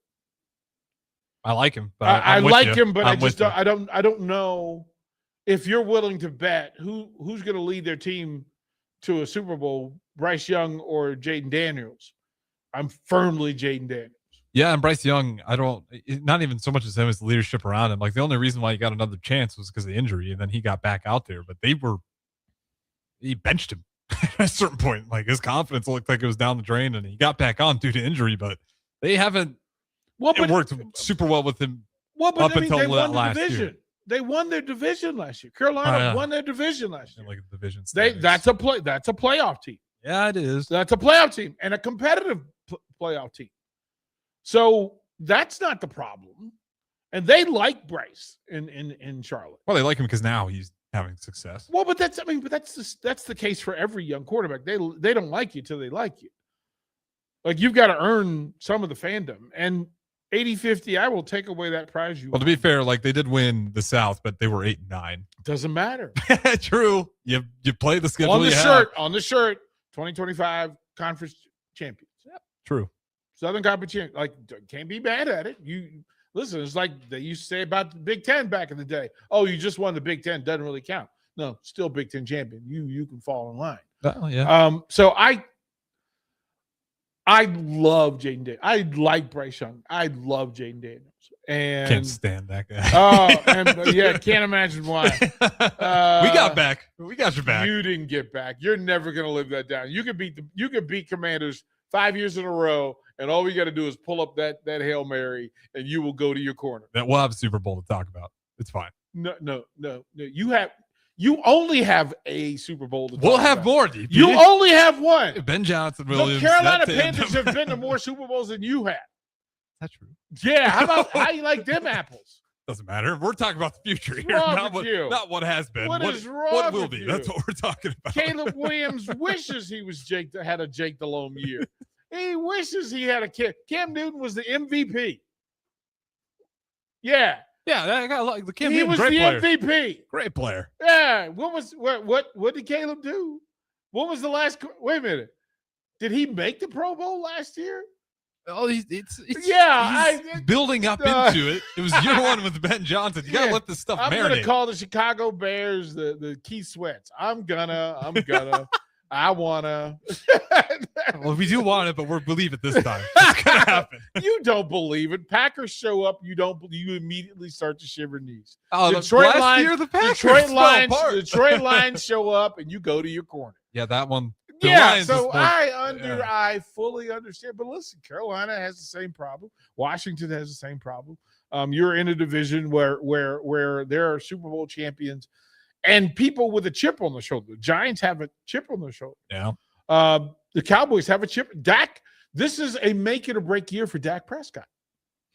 I like him, but I like him, but I don't know if you're willing to bet who's going to lead their team to a Super Bowl, Bryce Young or Jaden Daniels. I'm firmly Jaden Daniels. Yeah, and Bryce Young, not even so much as him as the leadership around him. Like the only reason why he got another chance was because of the injury, and then he got back out there. But he benched him at a certain point. Like his confidence looked like it was down the drain, and he got back on due to injury. But they haven't. It worked super well with him until last year. They won their division last year. Carolina won their division last year. Like the division. That's a playoff team. Yeah, it is. That's a playoff team and a competitive playoff team. So that's not the problem. And they like Bryce in Charlotte. Well, they like him because now he's having success. Well, but that's the case for every young quarterback. They don't like you till they like you. Like you've got to earn some of the fandom. And 80-50, I will take away that prize you. Well, to be fair, like they did win the South, but they were 8-9. Doesn't matter. True. You play the schedule on the shirt. 2025 conference champions. Yep. True. Southern Conference champions. Like can't be mad at it. You listen. It's like they used to say about the Big Ten back in the day. Oh, you just won the Big Ten. Doesn't really count. No, still Big Ten champion. You can fall in line. Yeah. So I love Jaden Daniels. I like Bryce Young. I love Jaden Daniels. And Can't stand that guy. Can't imagine why. We got back. We got your back. You didn't get back. You're never going to live that down. You could beat Commanders 5 years in a row, and all we got to do is pull up that Hail Mary, and you will go to your corner. We'll have a Super Bowl to talk about. It's fine. No. You only have a Super Bowl to talk We'll have about. more, DP. You only have one. Ben Johnson, The Williams. Carolina Panthers have been to more Super Bowls than you have. That's true. Yeah, how you like them apples? Doesn't matter. We're talking about the future What's here, wrong with you? not what has been. What is wrong What will with be? you? That's what we're talking about. Caleb Williams wishes he was had a Jake Delhomme year. He wishes he had a kid. Cam Newton was the MVP. Yeah. Yeah, that guy like the Cam He Newton, was great the player. MVP. Great player. Yeah. What did Caleb do? What was the last? Wait a minute. Did he make the Pro Bowl last year? Oh, he's building up into it. It was year one with Ben Johnson. You gotta let this stuff I'm marinate. gonna call the Chicago Bears the Key Sweats. I'm gonna. I wanna. Well, we do want it, but we believe it this time. It's gonna happen. You don't believe it. Packers show up. You immediately start to shiver knees. Oh, Detroit last year the Packers Detroit Lions show up, and you go to your corner. Yeah, that one. The Yeah, Lions so is I fully understand. But listen, Carolina has the same problem. Washington has the same problem. You're in a division where there are Super Bowl champions and people with a chip on the shoulder. The Giants have a chip on their shoulder. Yeah. The Cowboys have a chip. Dak, this is a make it or break year for Dak Prescott.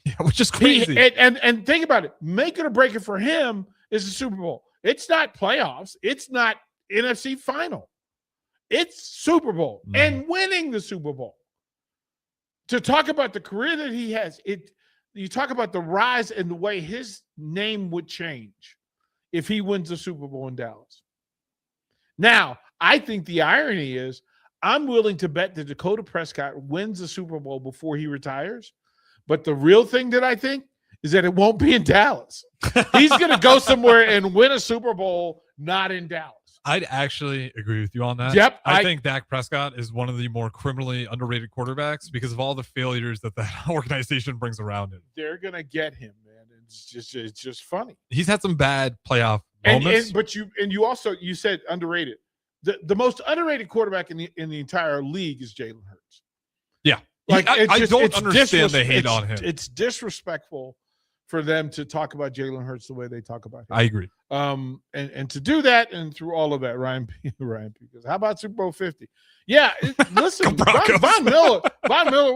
Yeah, which is crazy. And think about it. Make it or break it for him is the Super Bowl. It's not playoffs. It's not NFC final. It's Super Bowl and winning the Super Bowl. To talk about the career that he has, you talk about the rise and the way his name would change if he wins the Super Bowl in Dallas. Now, I think the irony is I'm willing to bet that Dakota Prescott wins the Super Bowl before he retires. But the real thing that I think is that it won't be in Dallas. He's going to go somewhere and win a Super Bowl, not in Dallas. I'd actually agree with you on that. Yep. I think Dak Prescott is one of the more criminally underrated quarterbacks because of all the failures that organization brings around him. They're going to get him, man. It's just funny. He's had some bad playoff moments. But you said underrated. The most underrated quarterback in the entire league is Jalen Hurts. Yeah. Like I don't understand the hate on him. It's disrespectful for them to talk about Jalen Hurts the way they talk about him. I agree. And to do that and through all of that, Ryan P. Because how about Super Bowl 50? Yeah, listen, Von Miller,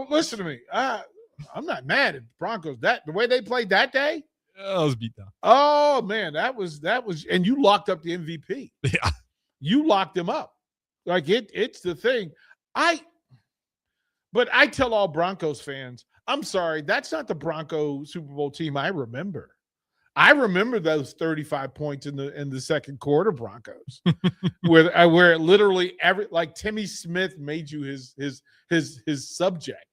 listen to me. I'm not mad at the Broncos. The way they played that day, I was beat down. Oh man, that was, and you locked up the MVP. Yeah, you locked him up. Like it's the thing. But I tell all Broncos fans, I'm sorry, that's not the Bronco Super Bowl team I remember. I remember those 35 points in the second quarter Broncos, where literally like Timmy Smith made you his subject.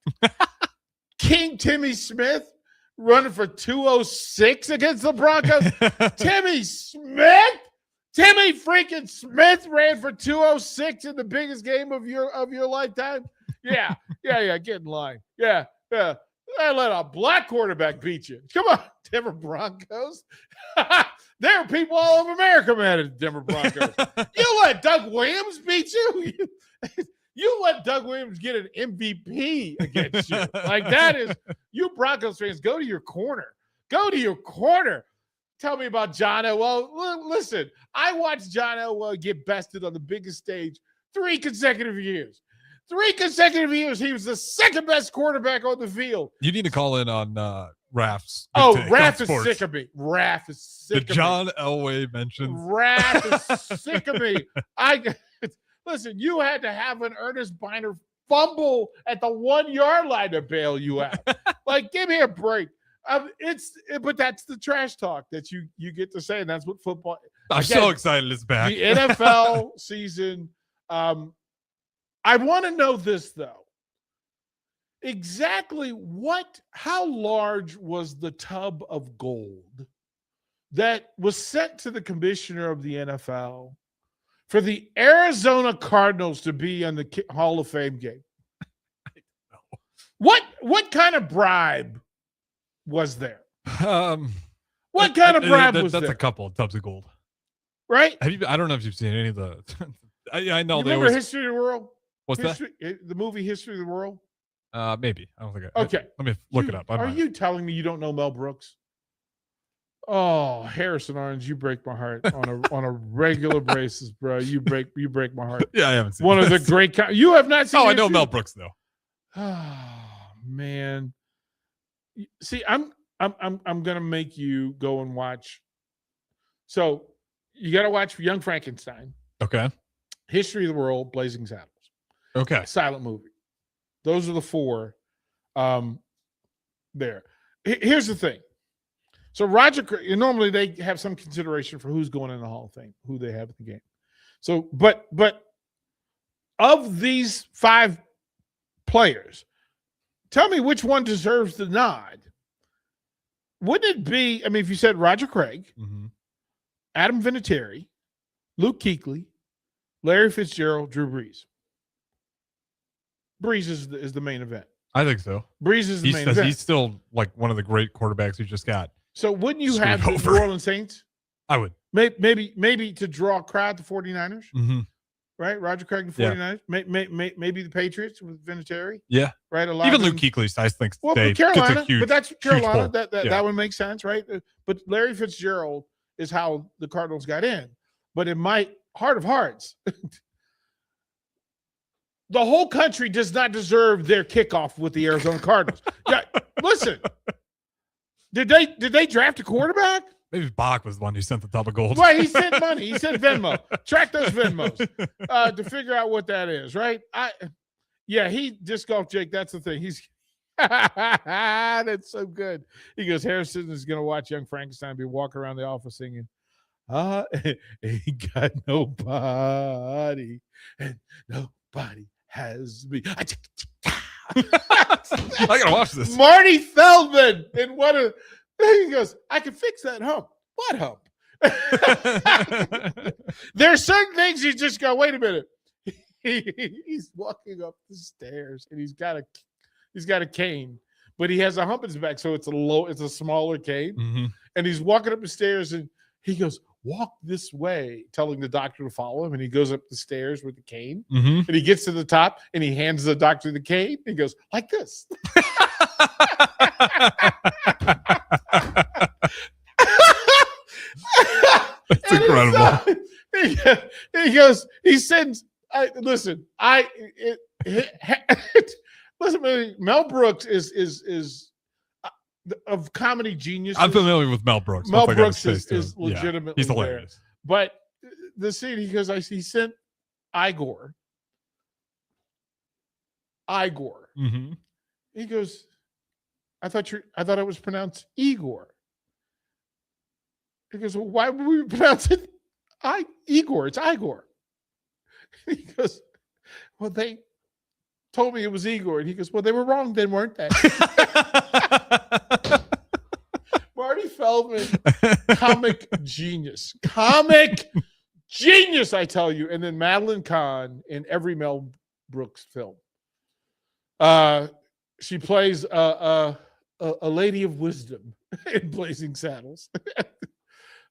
King Timmy Smith running for 206 against the Broncos. Timmy freaking Smith ran for 206 in the biggest game of your lifetime. Yeah. Get in line. Yeah. I let a black quarterback beat you. Come on, Denver Broncos. There are people all over America mad at the Denver Broncos. You let Doug Williams beat you? You let Doug Williams get an MVP against you. Like that is, you Broncos fans, go to your corner. Go to your corner. Tell me about John Elway. Listen, I watched John Elway get bested on the biggest stage 3 consecutive years. 3 consecutive years, he was the second best quarterback on the field. You need to call in on Raph's. Raph is sick of me. Raph is sick of me. The John Elway mentions. Raph is sick of me. Listen, you had to have an Ernest Biner fumble at the 1-yard line to bail you out. Like, give me a break. But that's the trash talk that you get to say, and that's what football. I'm so excited it's back. The NFL season. I want to know this though. Exactly how large was the tub of gold that was sent to the commissioner of the NFL for the Arizona Cardinals to be on the Hall of Fame game? What kind of bribe was there? What kind of bribe was that's there? a couple of tubs of gold, right? I don't know if you've seen any of the. I know You they remember always. History of the World? What's that? The movie History of the World? Maybe. I don't think. Okay. Let me look it up. Are you telling me you don't know Mel Brooks? Oh, Harrison Orange, you break my heart on a regular basis, bro. You break my heart. Yeah, I haven't seen one of the great. You have not seen. Oh, I know Mel Brooks though. Oh man, see, I'm gonna make you go and watch. So you got to watch Young Frankenstein. Okay. History of the World, Blazing Saddles. Okay. Silent movie. Those are the four. There. Here's the thing. So normally they have some consideration for who's going in the Hall of Fame, who they have in the game. So, but of these 5 players, tell me which one deserves the nod. Wouldn't it be? I mean, if you said Roger Craig, Adam Vinatieri, Luke Kuechly, Larry Fitzgerald, Drew Brees. Brees is the main event. I think so. Brees is the main event. He's still like one of the great quarterbacks who just got. So wouldn't you have the New Orleans Saints? I would. Maybe to draw a crowd, the 49ers. Mm-hmm. Right? Roger Craig, the 49ers. Yeah. Maybe the Patriots with Vinatieri. Yeah. Right? Even Luke Kuechly, I think. Well, Carolina, huge, but that's Carolina. That would make sense, right? But Larry Fitzgerald is how the Cardinals got in. But in my heart of hearts, the whole country does not deserve their kickoff with the Arizona Cardinals. Yeah, listen, did they draft a quarterback? Maybe Bach was the one who sent the tub of gold. Right, he sent money. He sent Venmo. Track those Venmos to figure out what that is, right? He disc golf, Jake. That's the thing. He's that's so good. He goes, Harrison is going to watch Young Frankenstein be walking around the office singing, ain't got nobody, and nobody has me. I gotta watch this. Marty Feldman, and he goes, I can fix that hump. What hump? There's certain things you just go, wait a minute. He's walking up the stairs and he's got a cane, but he has a hump in his back, so it's a smaller cane. Mm-hmm. And he's walking up the stairs and he goes, walk this way, telling the doctor to follow him. And he goes up the stairs with the cane. Mm-hmm. And he gets to the top and he hands the doctor the cane. He goes, like this. That's incredible. He goes, he sends, listen, Mel Brooks is of comedy genius. I'm familiar with Mel Brooks. Mel Brooks is legitimately he's hilarious. There. But the scene, he goes, he sent Igor. Mm-hmm. He goes, I thought it was pronounced Igor. He goes, well, why would we pronounce it Igor? It's Igor. He goes, well, they told me it was Igor. And he goes, well, they were wrong then, weren't they? Marty Feldman, comic genius, I tell you. And then Madeline Kahn in every Mel Brooks film. She plays a lady of wisdom in Blazing Saddles.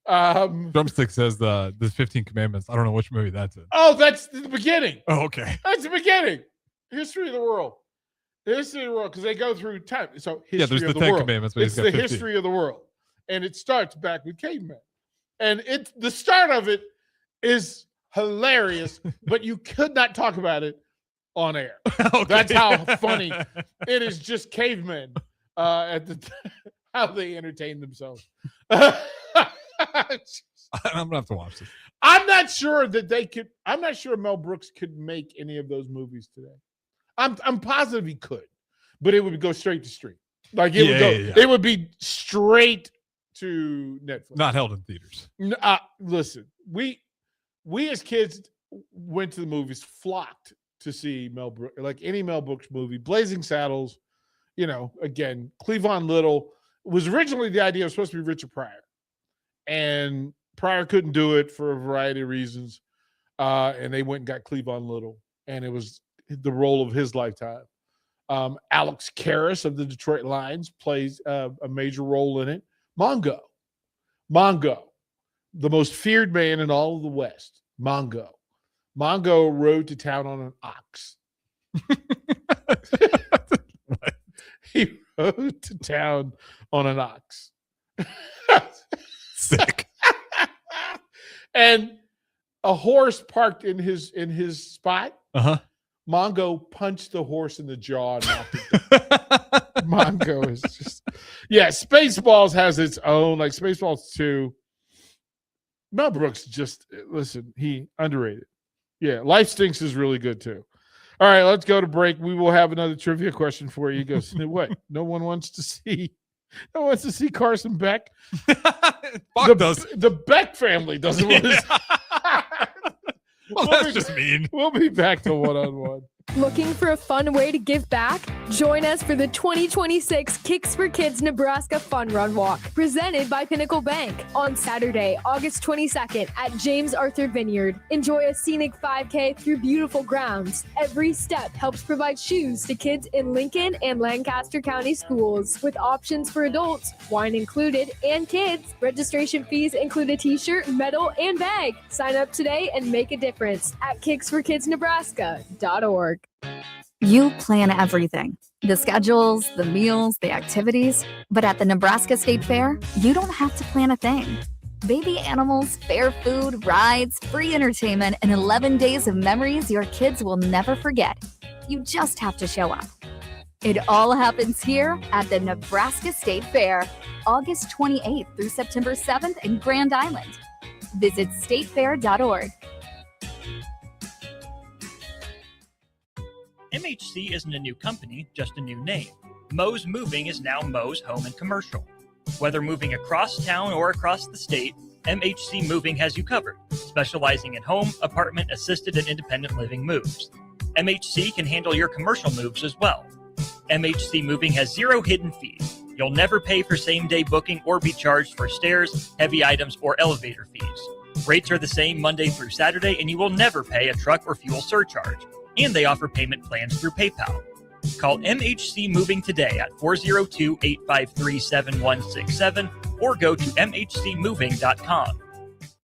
Drumstick says the 15 Commandments. I don't know which movie that's in. Oh, that's the beginning. Oh, okay. That's the beginning. History of the world. The history of the world, because they go through time. So there's the 10 Commandments, but it's the history of the world. And it starts back with cavemen. And the start of it is hilarious, but you could not talk about it on air. Okay. That's how funny it is. Just cavemen at the how they entertain themselves. I'm gonna have to watch this. I'm not sure Mel Brooks could make any of those movies today. I'm positive he could, but it would go straight to stream. Like it would go. Yeah. It would be straight to Netflix. Not held in theaters. Listen, we as kids went to the movies, flocked to see Mel Brooks, like any Mel Brooks movie. Blazing Saddles, again, Cleavon Little was originally the idea was supposed to be Richard Pryor, and Pryor couldn't do it for a variety of reasons, and they went and got Cleavon Little, and it was the role of his lifetime. Alex Karras of the Detroit Lions plays a major role in it. Mongo, the most feared man in all of the West. Mongo rode to town on an ox. He rode to town on an ox. Sick. And a horse parked in his spot. Uh-huh. Mongo punched the horse in the jaw and knocked it down. Mongo is just, Spaceballs has its own, like Spaceballs 2. Mel Brooks listen, he underrated. Yeah, Life Stinks is really good too. All right, let's go to break. We will have another trivia question for you. He goes, what? No one wants to see Carson Beck. The Beck family doesn't want to see. Well, that's just mean. We'll be back to one-on-one. Looking for a fun way to give back? Join us for the 2026 Kicks for Kids Nebraska Fun Run Walk, presented by Pinnacle Bank, on Saturday, August 22nd at James Arthur Vineyard. Enjoy a scenic 5K through beautiful grounds. Every step helps provide shoes to kids in Lincoln and Lancaster County schools, with options for adults, wine included, and kids. Registration fees include a t-shirt, medal, and bag. Sign up today and make a difference at kicksforkidsnebraska.org. You plan everything, the schedules, the meals, the activities. But at the Nebraska State Fair, you don't have to plan a thing. Baby animals, fair food, rides, free entertainment, and 11 days of memories your kids will never forget. You just have to show up. It all happens here at the Nebraska State Fair, August 28th through September 7th in Grand Island. Visit statefair.org. MHC isn't a new company, just a new name. Mo's Moving is now Mo's Home and Commercial. Whether moving across town or across the state, MHC Moving has you covered, specializing in home, apartment, assisted, and independent living moves. MHC can handle your commercial moves as well. MHC Moving has 0 hidden fees. You'll never pay for same-day booking or be charged for stairs, heavy items, or elevator fees. Rates are the same Monday through Saturday, and you will never pay a truck or fuel surcharge. And they offer payment plans through PayPal. Call MHC Moving today at 402-853-7167 or go to mhcmoving.com.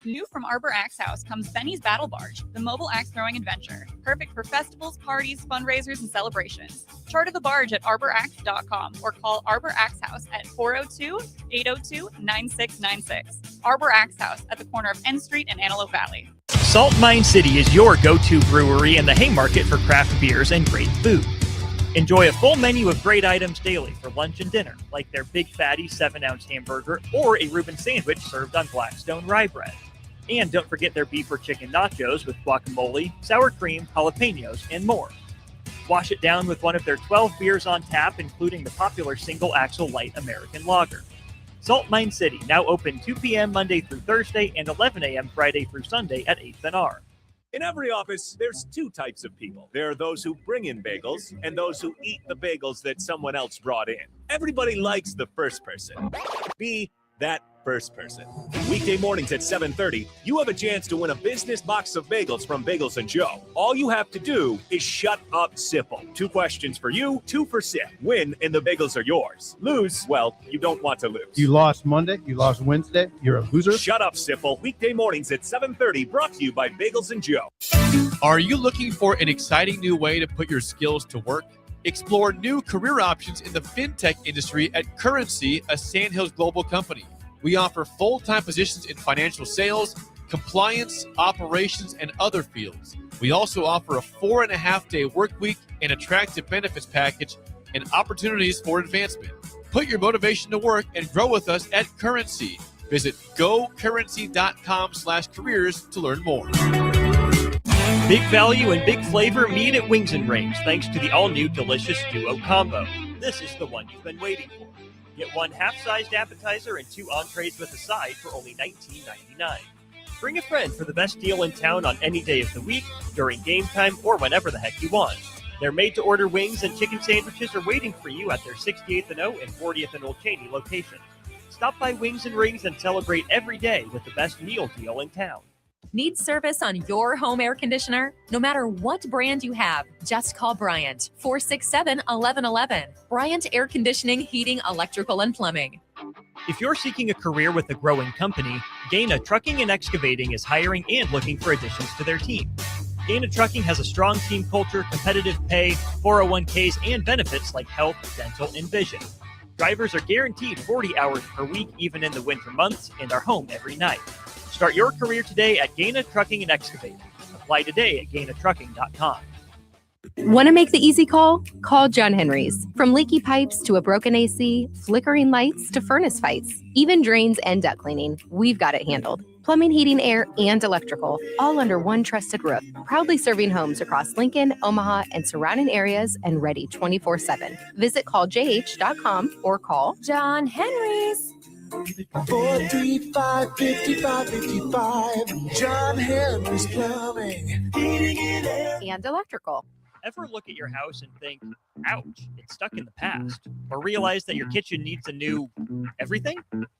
New from Arbor Axe House comes Benny's Battle Barge, the mobile axe throwing adventure. Perfect for festivals, parties, fundraisers, and celebrations. Charter the barge at arboraxe.com or call Arbor Axe House at 402-802-9696. Arbor Axe House at the corner of N Street and Antelope Valley. Salt Mine City is your go-to brewery in the Haymarket for craft beers and great food. Enjoy a full menu of great items daily for lunch and dinner, like their Big Fatty 7-ounce hamburger or a Reuben sandwich served on Blackstone rye bread. And don't forget their beef or chicken nachos with guacamole, sour cream, jalapenos, and more. Wash it down with one of their 12 beers on tap, including the popular Single Axle Light American Lager. Salt Mine City, now open 2 p.m. Monday through Thursday and 11 a.m. Friday through Sunday at 8th and R. In every office, there's 2 types of people. There are those who bring in bagels and those who eat the bagels that someone else brought in. Everybody likes the first person. Be that first person. Weekday mornings at 7:30, you have a chance to win a business box of bagels from Bagels & Joe. All you have to do is shut up, Sipple. 2 questions for you, 2 for Sip. Win, and the bagels are yours. Lose, well, you don't want to lose. You lost Monday, you lost Wednesday, you're a loser. Shut up, Sipple. Weekday mornings at 7:30, brought to you by Bagels & Joe. Are you looking for an exciting new way to put your skills to work? Explore new career options in the fintech industry at Currency, a Sandhills Global company. We offer full-time positions in financial sales, compliance, operations, and other fields. We also offer a 4.5-day work week, an attractive benefits package, and opportunities for advancement. Put your motivation to work and grow with us at Currency. Visit gocurrency.com/careers to learn more. Big value and big flavor meet at Wings and Rings, thanks to the all-new delicious Duo Combo. This is the one you've been waiting for. Get 1 half-sized appetizer and 2 entrees with a side for only $19.99. Bring a friend for the best deal in town on any day of the week, during game time, or whenever the heck you want. Their made-to-order wings and chicken sandwiches are waiting for you at their 68th and O and 40th and Old Cheney locations. Stop by Wings and Rings and celebrate every day with the best meal deal in town. Need service on your home air conditioner? No matter what brand you have, just call Bryant, 467-1111. Bryant Air Conditioning, Heating, Electrical, and Plumbing. If you're seeking a career with a growing company, Gaina Trucking and Excavating is hiring and looking for additions to their team. Gaina Trucking has a strong team culture, competitive pay, 401ks, and benefits like health, dental, and vision. Drivers are guaranteed 40 hours per week, even in the winter months, and are home every night. Start your career today at Gaina Trucking and Excavating. Apply today at GainaTrucking.com. Want to make the easy call? Call John Henry's. From leaky pipes to a broken AC, flickering lights to furnace fights, even drains and duct cleaning, we've got it handled. Plumbing, heating, air, and electrical, all under one trusted roof. Proudly serving homes across Lincoln, Omaha, and surrounding areas, and ready 24/7. Visit calljh.com or call John Henry's. 435-5555. John Henry's Plumbing, Heating, and Air. And electrical. Ever look at your house and think, ouch, it's stuck in the past? Or realize that your kitchen needs a new everything?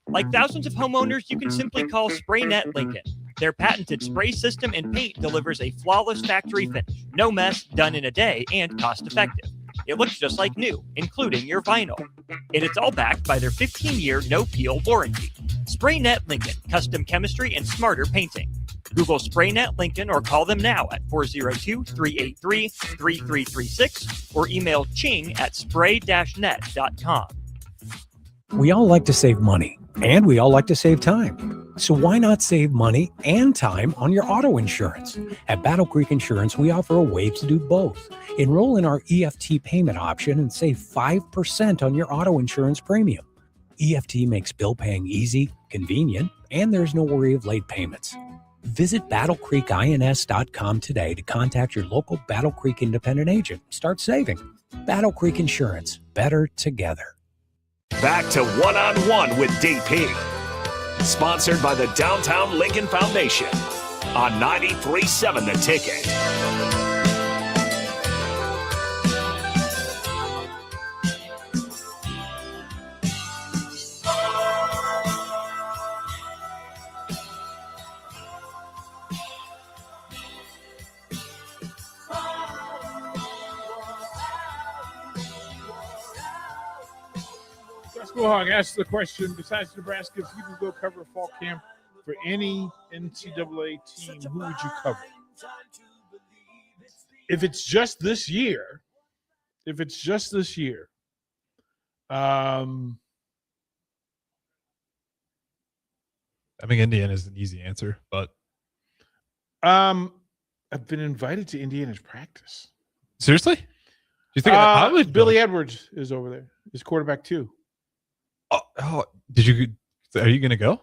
Like thousands of homeowners, you can simply call SprayNet Lincoln. Their patented spray system and paint delivers a flawless factory finish. No mess, done in a day, and cost effective. It looks just like new, including your vinyl. And it's all backed by their 15-year no-peel warranty. SprayNet Lincoln, custom chemistry and smarter painting. Google SprayNet Lincoln or call them now at 402-383-3336 or email ching@spray-net.com. We all like to save money, and we all like to save time. So why not save money and time on your auto insurance? At Battle Creek Insurance, we offer a way to do both. Enroll in our EFT payment option and save 5% on your auto insurance premium. EFT makes bill paying easy, convenient, and there's no worry of late payments. Visit BattleCreekINS.com today to contact your local Battle Creek independent agent. Start saving. Battle Creek Insurance. Better together. Back to One-on-One with DP. Sponsored by the Downtown Lincoln Foundation on 93.7 The Ticket. Hog asked the question, besides Nebraska, if you could go cover fall camp for any NCAA team, who would you cover? If it's just this year, I think Indiana is an easy answer, but I've been invited to Indiana's practice. Seriously? Do you think Billy Edwards is over there? Is quarterback too. Oh, are you going to go?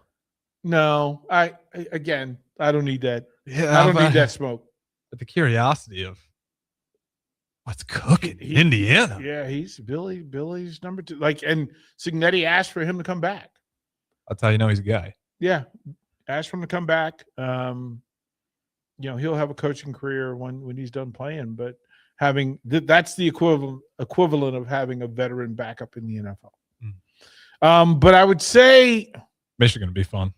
No, I don't need that. Yeah, I don't need that smoke. But the curiosity of what's cooking in Indiana. Yeah, he's Billy's number 2. And Signetti asked for him to come back. That's how you know he's a guy. Yeah, asked for him to come back. He'll have a coaching career when he's done playing, but that's the equivalent of having a veteran backup in the NFL. But I would say Michigan would be fun.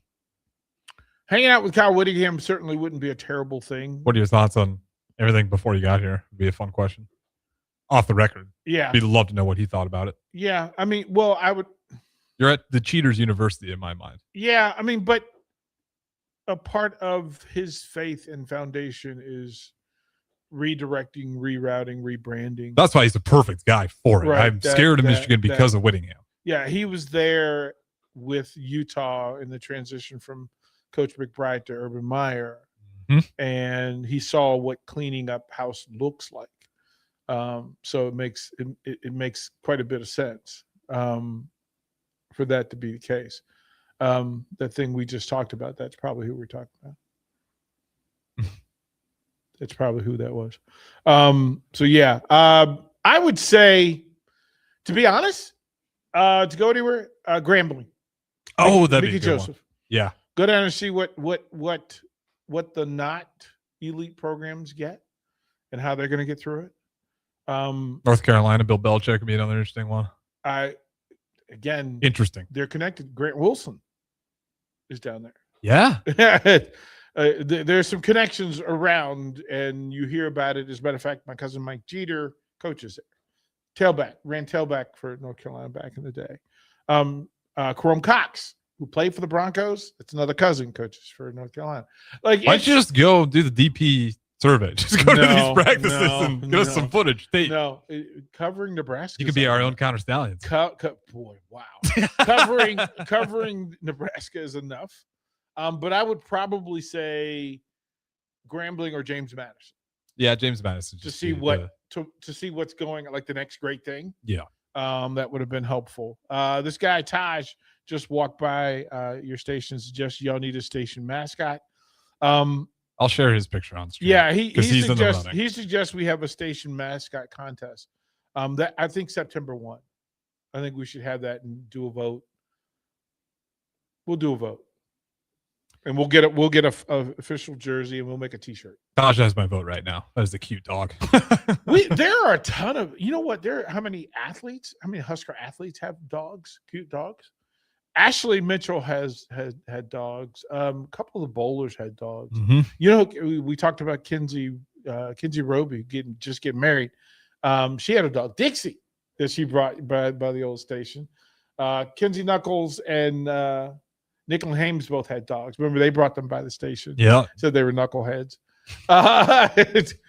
Hanging out with Kyle Whittingham certainly wouldn't be a terrible thing. What are your thoughts on everything before you got here? Would be a fun question. Off the record. Yeah. We'd love to know what he thought about it. Yeah. I mean, well, I would. You're at the Cheaters University in my mind. Yeah. I mean, but a part of his faith and foundation is redirecting, rerouting, rebranding. That's why he's the perfect guy for it. Right, I'm scared of Michigan because of Whittingham. Yeah, he was there with Utah in the transition from Coach McBride to Urban Meyer, and he saw what cleaning up house looks like. So it makes quite a bit of sense for that to be the case. That thing we just talked about, that's probably who we're talking about. That's probably who that was. So yeah, I would say, to be honest, to go anywhere, Grambling. Oh, that'd be Mickey a good Joseph. one. Yeah, go down and see what the not elite programs get and how they're going to get through it. North Carolina, Bill Belichick would be another interesting one. Again, interesting. They're connected. Grant Wilson is down there. Yeah. there's some connections around, and you hear about it. As a matter of fact, my cousin Mike Jeter coaches it. Ran tailback for North Carolina back in the day. Karom Cox, who played for the Broncos, that's another cousin coaches for North Carolina. Why don't you just go do the DP survey? Just go to these practices and get us some footage. Covering Nebraska. You could be our own counter stallions. Boy, wow. covering Nebraska is enough. But I would probably say Grambling or James Madison. Yeah, James Madison. To see what's going on, like the next great thing. Yeah. That would have been helpful. This guy, Taj, just walked by your station, suggests y'all need a station mascot. I'll share his picture on stream. Yeah, he suggests we have a station mascot contest. That I think September 1. I think we should have that and do a vote. We'll do a vote. And we'll get a official jersey, and we'll make a T-shirt. Taj has my vote right now. That is the cute dog. There are a ton of, you know what? How many Husker athletes have dogs? Cute dogs. Ashley Mitchell has had dogs. A couple of the bowlers had dogs. Mm-hmm. You know, we talked about Kinsey Roby getting married. She had a dog, Dixie, that she brought by the old station. Kinsey Knuckles and Nickel Hames both had dogs. Remember, they brought them by the station. Yeah, said they were knuckleheads. Well,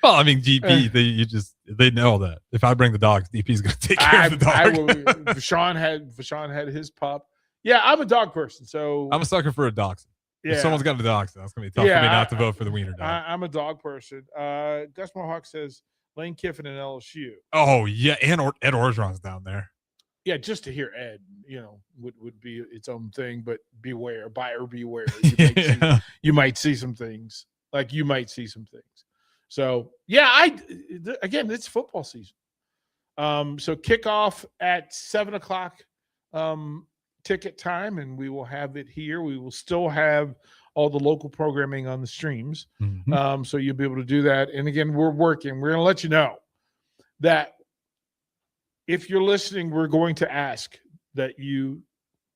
I mean, DP, they know that if I bring the dogs, DP's going to take care of the dog. Vashon had his pup. Yeah, I'm a dog person, so I'm a sucker for a dachshund. Yeah. If someone's got a dachshund, that's going to be tough for me not to vote for the wiener dog. I'm a dog person. Gus Mohawk says Lane Kiffin and LSU. Oh yeah, and Ed Orgeron's down there. Yeah, just to hear Ed, would be its own thing. But beware, buyer beware. You might see some things. So yeah, again, it's football season. So kickoff at 7:00 ticket time, and we will have it here. We will still have all the local programming on the streams. Mm-hmm. So you'll be able to do that. And again, we're working. We're going to let you know that if you're listening, we're going to ask that you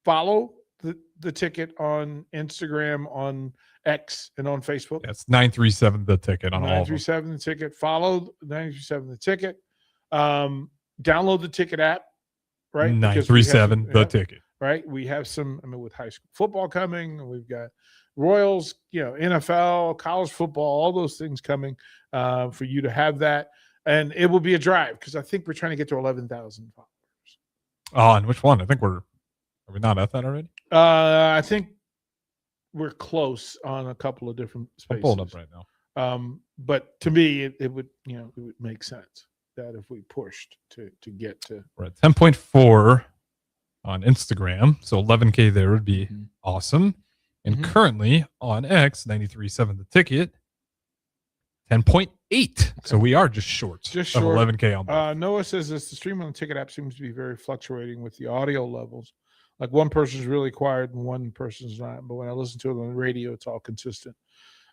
follow the ticket on Instagram, on X, and on Facebook. That's 937 the ticket on all of them. 937 the ticket. Follow 937 the ticket. Download the ticket app, right? 937 the ticket. Right. We have some, with high school football coming, we've got Royals, NFL, college football, all those things coming for you to have that. And it will be a drive because I think we're trying to get to 11,000 followers. Oh, and which one? I think are we not at that already? I think we're close on a couple of different spaces. I'm pulling up right now. But to me, it would make sense that if we pushed to get to. We're at 10.4 on Instagram. So 11K there would be awesome. And currently on X, 93.7 the ticket, 10.8. So we are just short of 11K on both. Noah says this: the stream on the ticket app seems to be very fluctuating with the audio levels. Like one person's really quiet and one person's not. But when I listen to it on the radio, it's all consistent.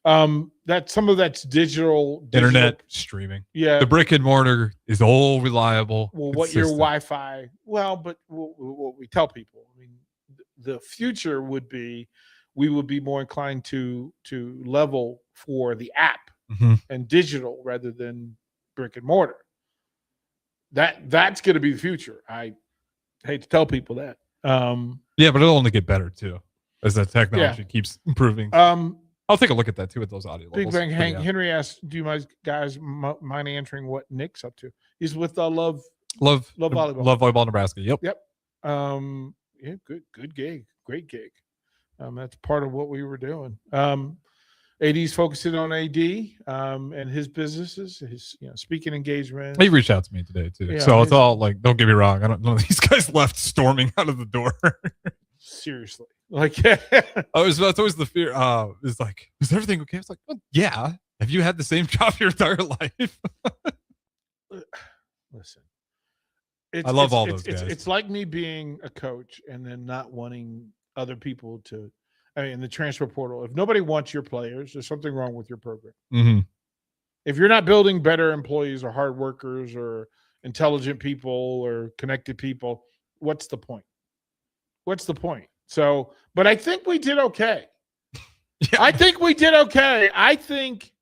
That some of that's digital internet streaming. Yeah, the brick and mortar is all reliable. Well, what your Wi-Fi? Well, but what we tell people, the future would be, we would be more inclined to level for the app and digital rather than brick and mortar. That's going to be the future. I hate to tell people that. Yeah, but it'll only get better too as the technology keeps improving. I'll take a look at that too with those audio Big levels. Bang Hank Henry asked, "Do you guys mind answering what Nick's up to?" He's with Love Volleyball Nebraska. Yep. Yeah, good gig, great gig. That's part of what we were doing. AD's focusing on AD and his businesses, his speaking engagement. He reached out to me today too, Yeah, so it's all like, don't get me wrong, I don't know these guys left storming out of the door. Seriously, like, that's always the fear. Is like, is everything okay? It's like, well, yeah. Have you had the same job your entire life? Listen, I love all those guys. It's like me being a coach and then not wanting other people to. In the transfer portal, if nobody wants your players, there's something wrong with your program. Mm-hmm. If you're not building better employees or hard workers or intelligent people or connected people, what's the point? So, but I think we did okay. I think we did okay. I think,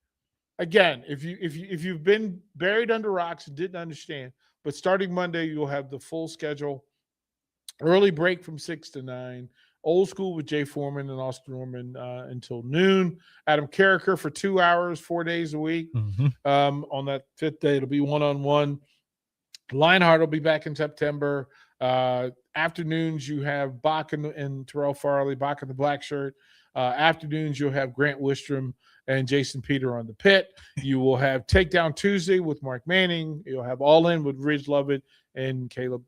again, if you've been buried under rocks and didn't understand, but starting Monday, you'll have the full schedule. Early break from 6 to 9. Old school with Jay Foreman and Austin Norman until noon. Adam Carricker for 2 hours, 4 days a week. On that fifth day, it'll be one-on-one. Lionheart will be back in September. Afternoons, you have Bach and Terrell Farley, Bach in the black shirt. Afternoons, you'll have Grant Wistrom and Jason Peter on the pit. You will have Takedown Tuesday with Mark Manning. You'll have All In with Ridge Lovett and Caleb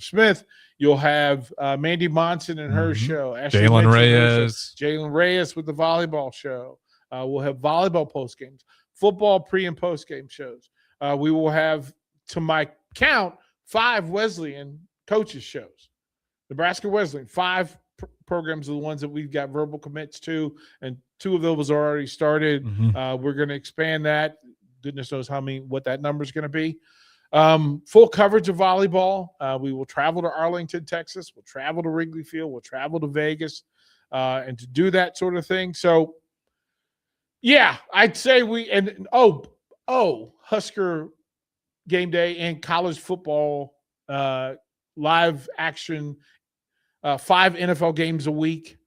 Smith. You'll have Mandy Monson and her show. Jalen Reyes. Jalen Reyes with the volleyball show. We'll have volleyball post games, football pre and post game shows. We will have, to my count, 5 Wesleyan coaches shows. Nebraska Wesleyan, 5 programs are the ones that we've got verbal commits to, and 2 of those are already started. We're going to expand that. Goodness knows what that number is going to be. Full coverage of volleyball. We will travel to Arlington, Texas. We'll travel to Wrigley Field. We'll travel to Vegas, and to do that sort of thing. So, yeah, I'd say Husker game day and college football live action. 5 NFL games a week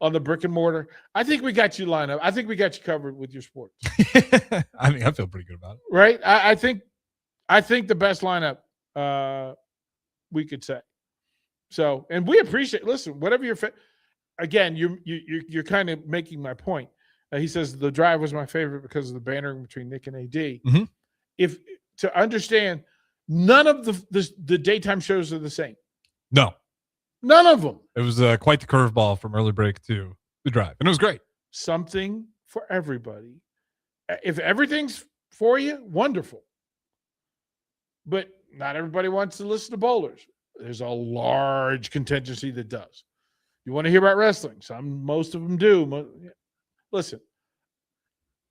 on the brick and mortar. I think we got you lined up. I think we got you covered with your sports. I mean, I feel pretty good about it. Right? I think the best lineup we could say. So, and we appreciate. Listen, whatever your again, you're kind of making my point. He says the drive was my favorite because of the bantering between Nick and AD. If to understand, none of the daytime shows are the same. No. None of them. It was quite the curveball from early break to the drive, and it was great. Something for everybody. If everything's for you, wonderful. But not everybody wants to listen to bowlers. There's a large contingency that does. You want to hear about wrestling? Most of them do. Listen,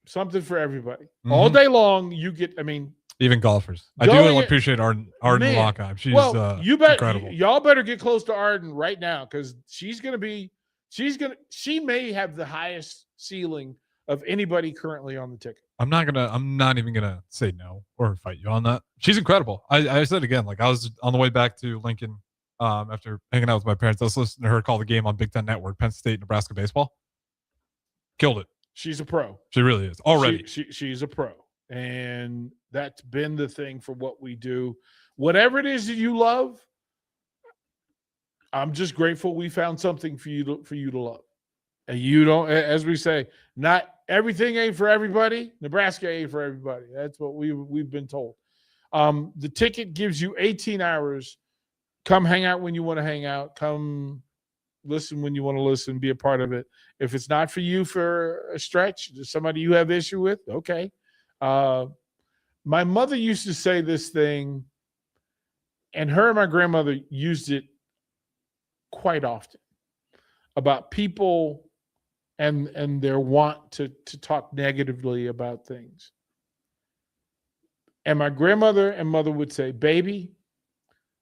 something for everybody. All day long, you get. I mean, even golfers. I do appreciate Arden Lockheim. She's incredible. Y'all better get close to Arden right now, because she may have the highest ceiling of anybody currently on the ticket. I'm not even gonna say no or fight you on that. She's incredible. I said again, like I was on the way back to Lincoln after hanging out with my parents. I was listening to her call the game on Big Ten Network, Penn State, Nebraska baseball. Killed it. She's a pro. She really is already. She's a pro. And that's been the thing for what we do. Whatever it is that you love, I'm just grateful we found something for you to love. And you don't, as we say, not everything ain't for everybody. Nebraska ain't for everybody. That's what we've been told. The ticket gives you 18 hours. Come hang out when you want to hang out. Come listen when you want to listen. Be a part of it. If it's not for you for a stretch, somebody you have issue with, okay. My mother used to say this thing, and her and my grandmother used it quite often, about people and their want to talk negatively about things. And my grandmother and mother would say, baby,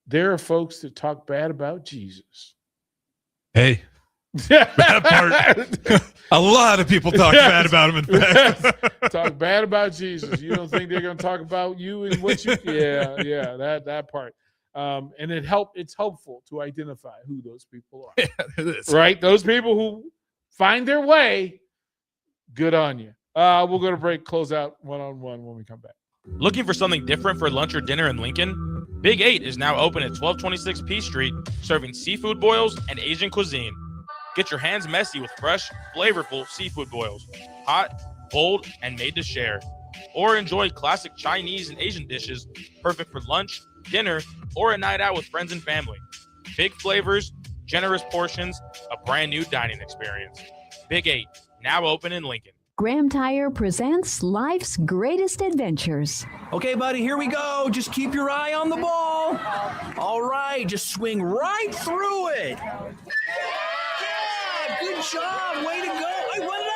there are folks that talk bad about Jesus. Hey. That part. A lot of people talk bad about him in fact. Talk bad about Jesus. You don't think they're going to talk about you and what you? Yeah, that part. And it's helpful to identify who those people are. Yeah, it is. Right? Those people who find their way. Good on you. We'll go to break. Close out one-on-one when we come back. Looking for something different for lunch or dinner in Lincoln? Big 8 is now open at 1226 P Street, serving seafood boils and Asian cuisine. Get your hands messy with fresh, flavorful seafood boils. Hot, bold, and made to share. Or enjoy classic Chinese and Asian dishes, perfect for lunch, dinner, or a night out with friends and family. Big flavors, generous portions, a brand new dining experience. Big 8, now open in Lincoln. Graham Tire presents life's greatest adventures. Okay, buddy, here we go. Just keep your eye on the ball. All right, just swing right through it. Good job. Way to go. Hey, run it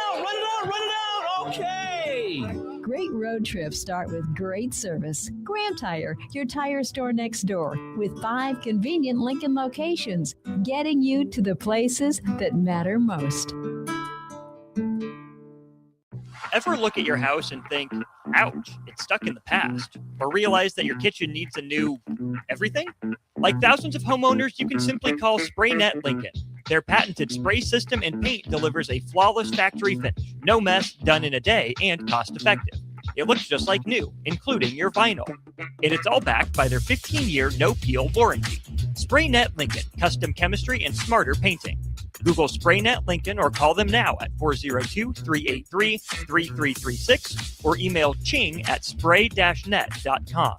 out. Okay. Great road trips start with great service. Graham Tire, your tire store next door, with 5 convenient Lincoln locations, getting you to the places that matter most. Ever look at your house and think, ouch, it's stuck in the past? Or realize that your kitchen needs a new everything? Like thousands of homeowners, you can simply call SprayNet Lincoln. Their patented spray system and paint delivers a flawless factory finish. No mess, done in a day, and cost-effective. It looks just like new, including your vinyl. And it's all backed by their 15-year no-peel warranty. SprayNet Lincoln, custom chemistry and smarter painting. Google SprayNet Lincoln or call them now at 402-383-3336 or email ching@spray-net.com.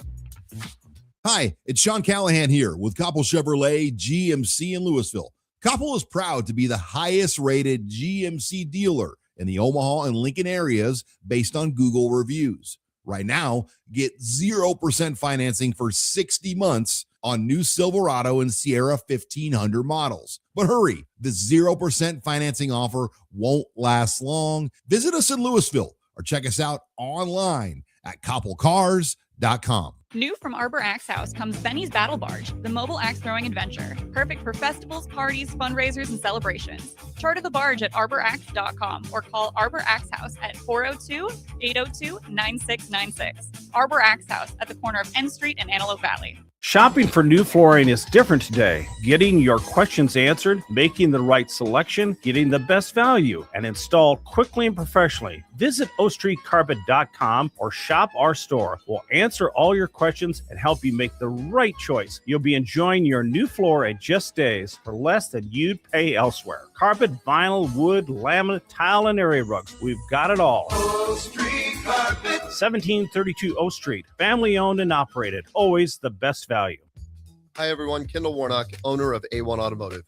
Hi, it's Sean Callahan here with Koppel Chevrolet GMC in Louisville. Koppel is proud to be the highest rated GMC dealer in the Omaha and Lincoln areas based on Google reviews. Right now, get 0% financing for 60 months on new Silverado and Sierra 1500 models. But hurry, the 0% financing offer won't last long. Visit us in Louisville or check us out online at koppelcars.com. New from Arbor Axe House comes Benny's Battle Barge, the mobile axe throwing adventure. Perfect for festivals, parties, fundraisers, and celebrations. Charter the barge at arboraxe.com or call Arbor Axe House at 402-802-9696. Arbor Axe House at the corner of N Street and Antelope Valley. Shopping for new flooring is different today. Getting your questions answered, making the right selection, getting the best value, and installed quickly and professionally. Visit ostreetcarpet.com or shop our store. We'll answer all your questions and help you make the right choice. You'll be enjoying your new floor at just days for less than you'd pay elsewhere. Carpet, vinyl, wood, laminate, tile, and area rugs. We've got it all. O Street Carpet. 1732 O Street. Family owned and operated. Always the best value. Hi, everyone. Kendall Warnock, owner of A1 Automotive.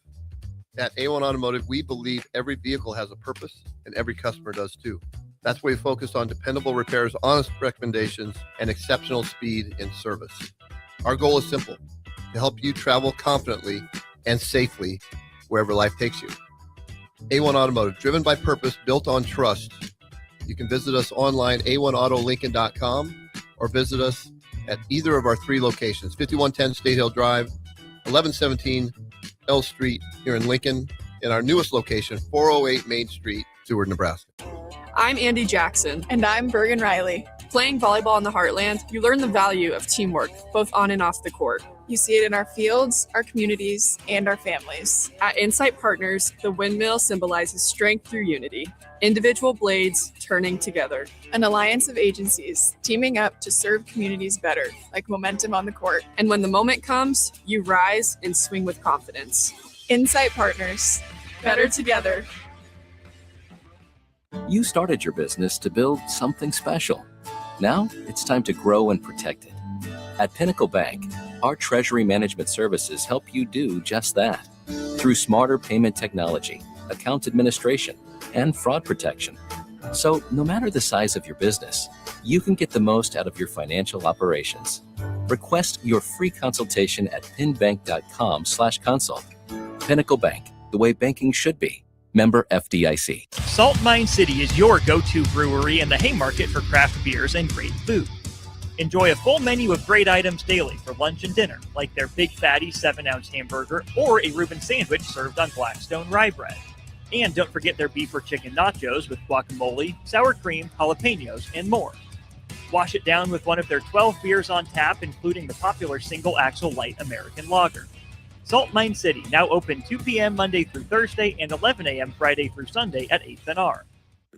At A1 Automotive, we believe every vehicle has a purpose, and every customer does too. That's why we focus on dependable repairs, honest recommendations, and exceptional speed in service. Our goal is simple, to help you travel confidently and safely wherever life takes you. A1 Automotive, driven by purpose, built on trust. You can visit us online, a1autolincoln.com, or visit us at either of our three locations, 5110 State Hill Drive, 1117 L Street here in Lincoln, and our newest location, 408 Main Street, Seward, Nebraska. I'm Andy Jackson. And I'm Bergen Riley. Playing volleyball in the Heartland, you learn the value of teamwork, both on and off the court. You see it in our fields, our communities, and our families. At Insight Partners, the windmill symbolizes strength through unity. Individual blades turning together. An alliance of agencies teaming up to serve communities better, like momentum on the court. And when the moment comes, you rise and swing with confidence. Insight Partners. Better together. You started your business to build something special. Now it's time to grow and protect it. At Pinnacle Bank, our treasury management services help you do just that. Through smarter payment technology, account administration, and fraud protection. So no matter the size of your business, you can get the most out of your financial operations. Request your free consultation at pinbank.com/consult. Pinnacle Bank, the way banking should be. Member FDIC. Salt Mine City is your go-to brewery and the Haymarket for craft beers and great food. Enjoy a full menu of great items daily for lunch and dinner, like their Big Fatty 7-ounce hamburger or a Reuben sandwich served on Blackstone rye bread. And don't forget their beef or chicken nachos with guacamole, sour cream, jalapenos, and more. Wash it down with one of their 12 beers on tap, including the popular Single Axle Light American Lager. Salt Mine City, now open 2 p.m. Monday through Thursday and 11 a.m. Friday through Sunday at 8th and R.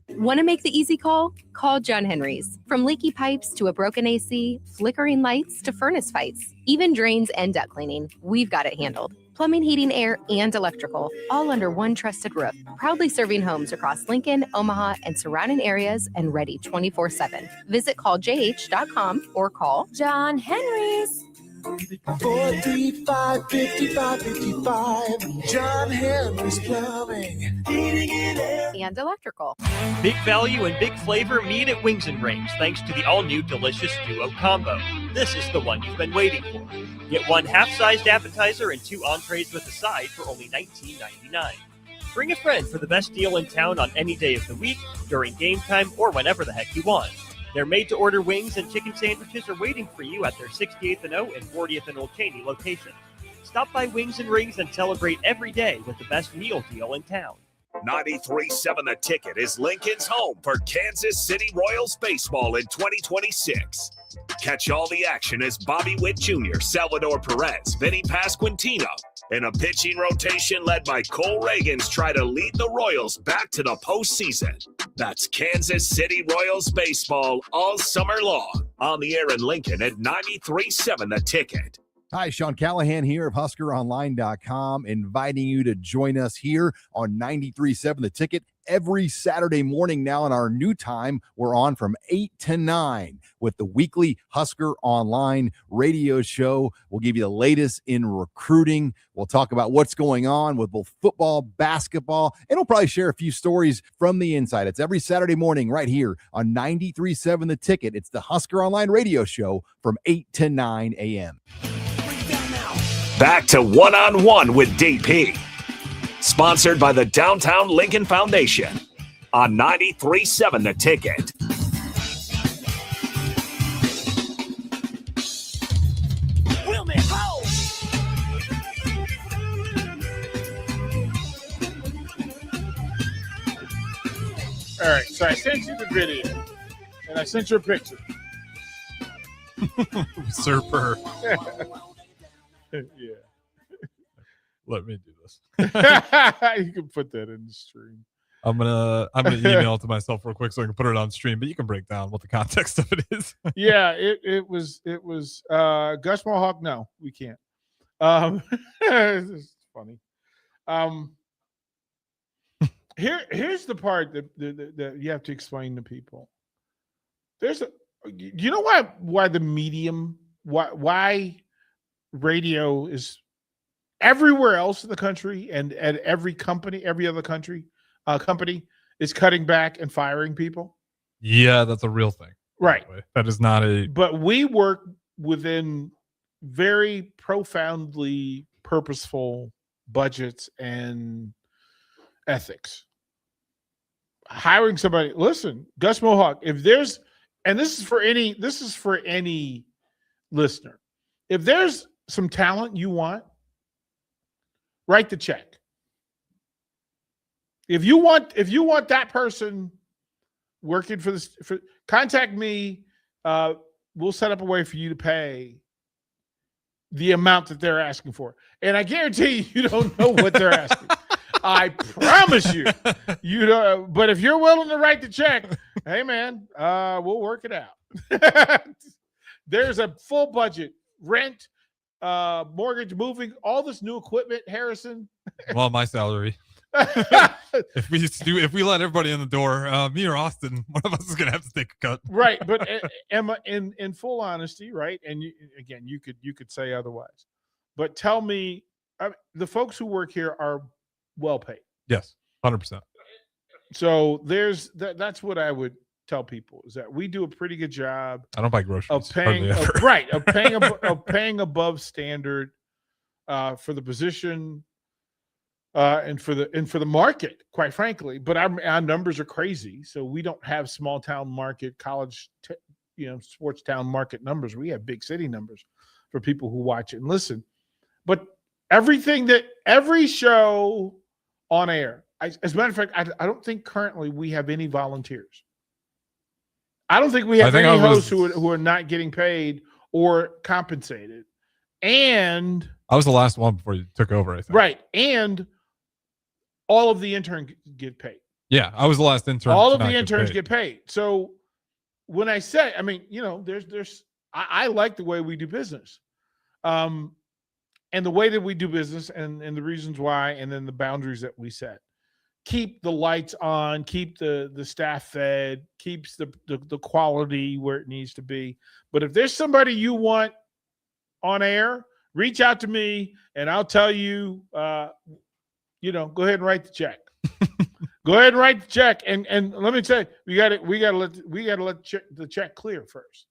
Want to make the easy call? Call John Henry's. From leaky pipes to a broken AC, flickering lights to furnace fights, even drains and duct cleaning, we've got it handled. Plumbing, heating, air, and electrical, all under one trusted roof. Proudly serving homes across Lincoln, Omaha, and surrounding areas and ready 24/7. Visit calljh.com or call John Henry's. 435-5555. John Henry's Plumbing, Heating and Electrical. Big value and big flavor meet at Wings and Rings thanks to the all-new delicious Duo Combo. This is the one you've been waiting for. Get one half-sized appetizer and 2 entrees with a side for only $19.99. Bring a friend for the best deal in town on any day of the week, during game time, or whenever the heck you want. Their made-to-order wings and chicken sandwiches are waiting for you at their 68th and O and 40th and Old Cheney locations. Stop by Wings and Rings and celebrate every day with the best meal deal in town. 93.7 The Ticket is Lincoln's home for Kansas City Royals baseball in 2026. Catch all the action as Bobby Witt Jr., Salvador Perez, Vinny Pasquantino, and a pitching rotation led by Cole Reagans try to lead the Royals back to the postseason. That's Kansas City Royals baseball all summer long. On the air in Lincoln at 93.7 The Ticket. Hi, Sean Callahan here of HuskerOnline.com, inviting you to join us here on 93.7 The Ticket every Saturday morning. Now in our new time, we're on from 8 to 9 with the weekly Husker Online radio show. We'll give you the latest in recruiting. We'll talk about what's going on with both football, basketball, and we'll probably share a few stories from the inside. It's every Saturday morning right here on 93.7 The Ticket. It's the Husker Online radio show from 8 to 9 a.m. Back to One-on-One with DP. Sponsored by the Downtown Lincoln Foundation on 93.7 The Ticket. All right, so I sent you the video, and I sent you a picture. Usurper. Yeah. Let me do this. You can put that in the stream. I'm gonna email it to myself real quick so I can put it on stream, but you can break down what the context of it is. Yeah, it was Gus Mohawk. No, we can't. It's funny. Here's the part that you have to explain to people. You know why the medium, why radio is everywhere else in the country and at every other company is cutting back and firing people. Yeah, that's a real thing. Right. That is not a. But we work within very profoundly purposeful budgets and ethics. Hiring somebody, listen, Gus Mohawk, if there's, and this is for any listener, if there's some talent you want, write the check. If you want that person working for this, contact me. We'll set up a way for you to pay the amount that they're asking for. And I guarantee you don't know what they're asking. I promise you, you don't. But if you're willing to write the check, hey man, we'll work it out. There's a full budget, rent, mortgage, moving, all this new equipment, Harrison. Well, my salary. If we let everybody in the door, me or Austin, one of us is gonna have to take a cut. Right, but Emma, in full honesty, right? And you could say otherwise, but tell me, the folks who work here are well paid. Yes, 100%. So that's what I would tell people, is that we do a pretty good job. I don't buy groceries of paying of paying above standard for the position and for the market, quite frankly. But our numbers are crazy, so we don't have small town market, college, sports town market numbers. We have big city numbers for people who watch it and listen. But every show on air, as a matter of fact, I don't think currently we have any volunteers. I don't think we have any hosts who are not getting paid or compensated. And I was the last one before you took over, I think. Right. And all of the interns get paid. Yeah, I was the last intern. All of the interns get paid. So when I say, I like the way we do business. And the way that we do business and the reasons why, and then the boundaries that we set. Keep the lights on, keep the staff fed, keeps the quality where it needs to be. But if there's somebody you want on air, reach out to me and I'll tell you, go ahead and write the check. Go ahead and write the check. And let me tell you, we gotta let the check clear first.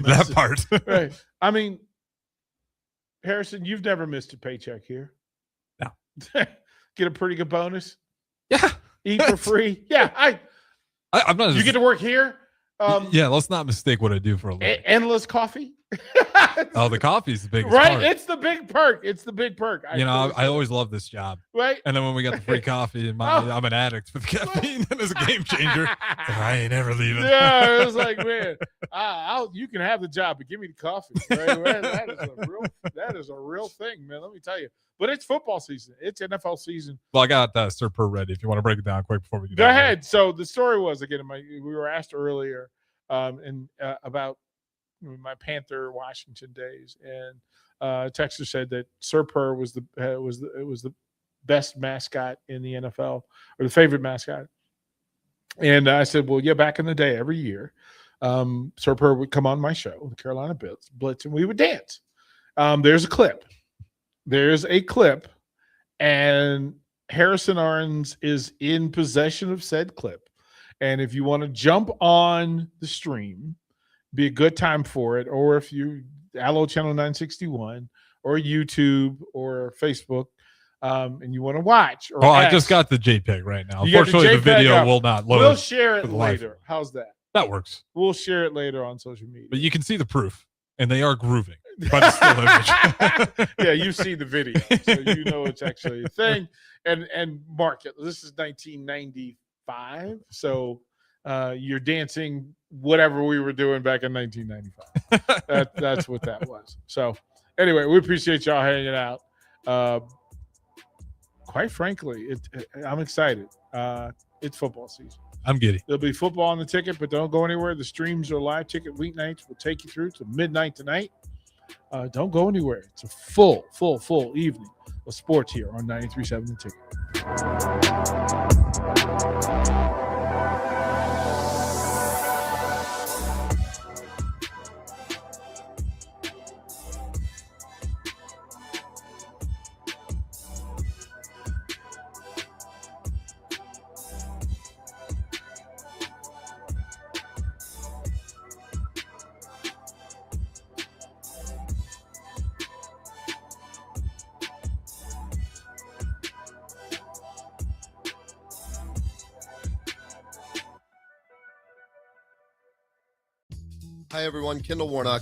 That part. Right. I mean, Harrison, you've never missed a paycheck here. No. Get a pretty good bonus. Yeah. Eat for free. Yeah. I'm not. You get to work here. Yeah. Let's not mistake what I do for a living. Endless coffee. Oh, the coffee's the biggest Right? part. It's the big perk. It's the big perk. I always love this job. Right? And then when we got the free coffee, and I'm an addict for the caffeine, and it's a game changer. I ain't ever leaving. Yeah, it was like, man, you can have the job, but give me the coffee. Right? Man, that is a real thing, man. Let me tell you. But it's football season. It's NFL season. Well, I got Sir Purr ready if you want to break it down quick before we Go ahead. So the story was, again, we were asked earlier about my Panther Washington days, and Texter said that Sir Purr was the best mascot in the NFL, or the favorite mascot. And I said, well, yeah, back in the day, every year, Sir Purr would come on my show, the Carolina Blitz, and we would dance. There's a clip, and Harrison Arns is in possession of said clip. And if you want to jump on the stream, be a good time for it. Or if you Allo Channel 961 or YouTube or Facebook, and you want to watch. Or I just got the JPEG right now. You Unfortunately, the video will not load. We'll share it later. How's that? That works. We'll share it later on social media. But you can see the proof, and they are grooving. But it's still image. Yeah, you see the video, so you know it's actually a thing. And mark it. This is 1995, so you're dancing whatever we were doing back in 1995. That's what that was. So anyway, we appreciate y'all hanging out. Quite frankly, I'm excited. It's football season. I'm giddy. There'll be football on the ticket, but don't go anywhere. The streams are live. Ticket weeknights will take you through to midnight tonight. Don't go anywhere. It's a full evening of sports here on 93.7 The Ticket. Hi, everyone. Kendall Warnock.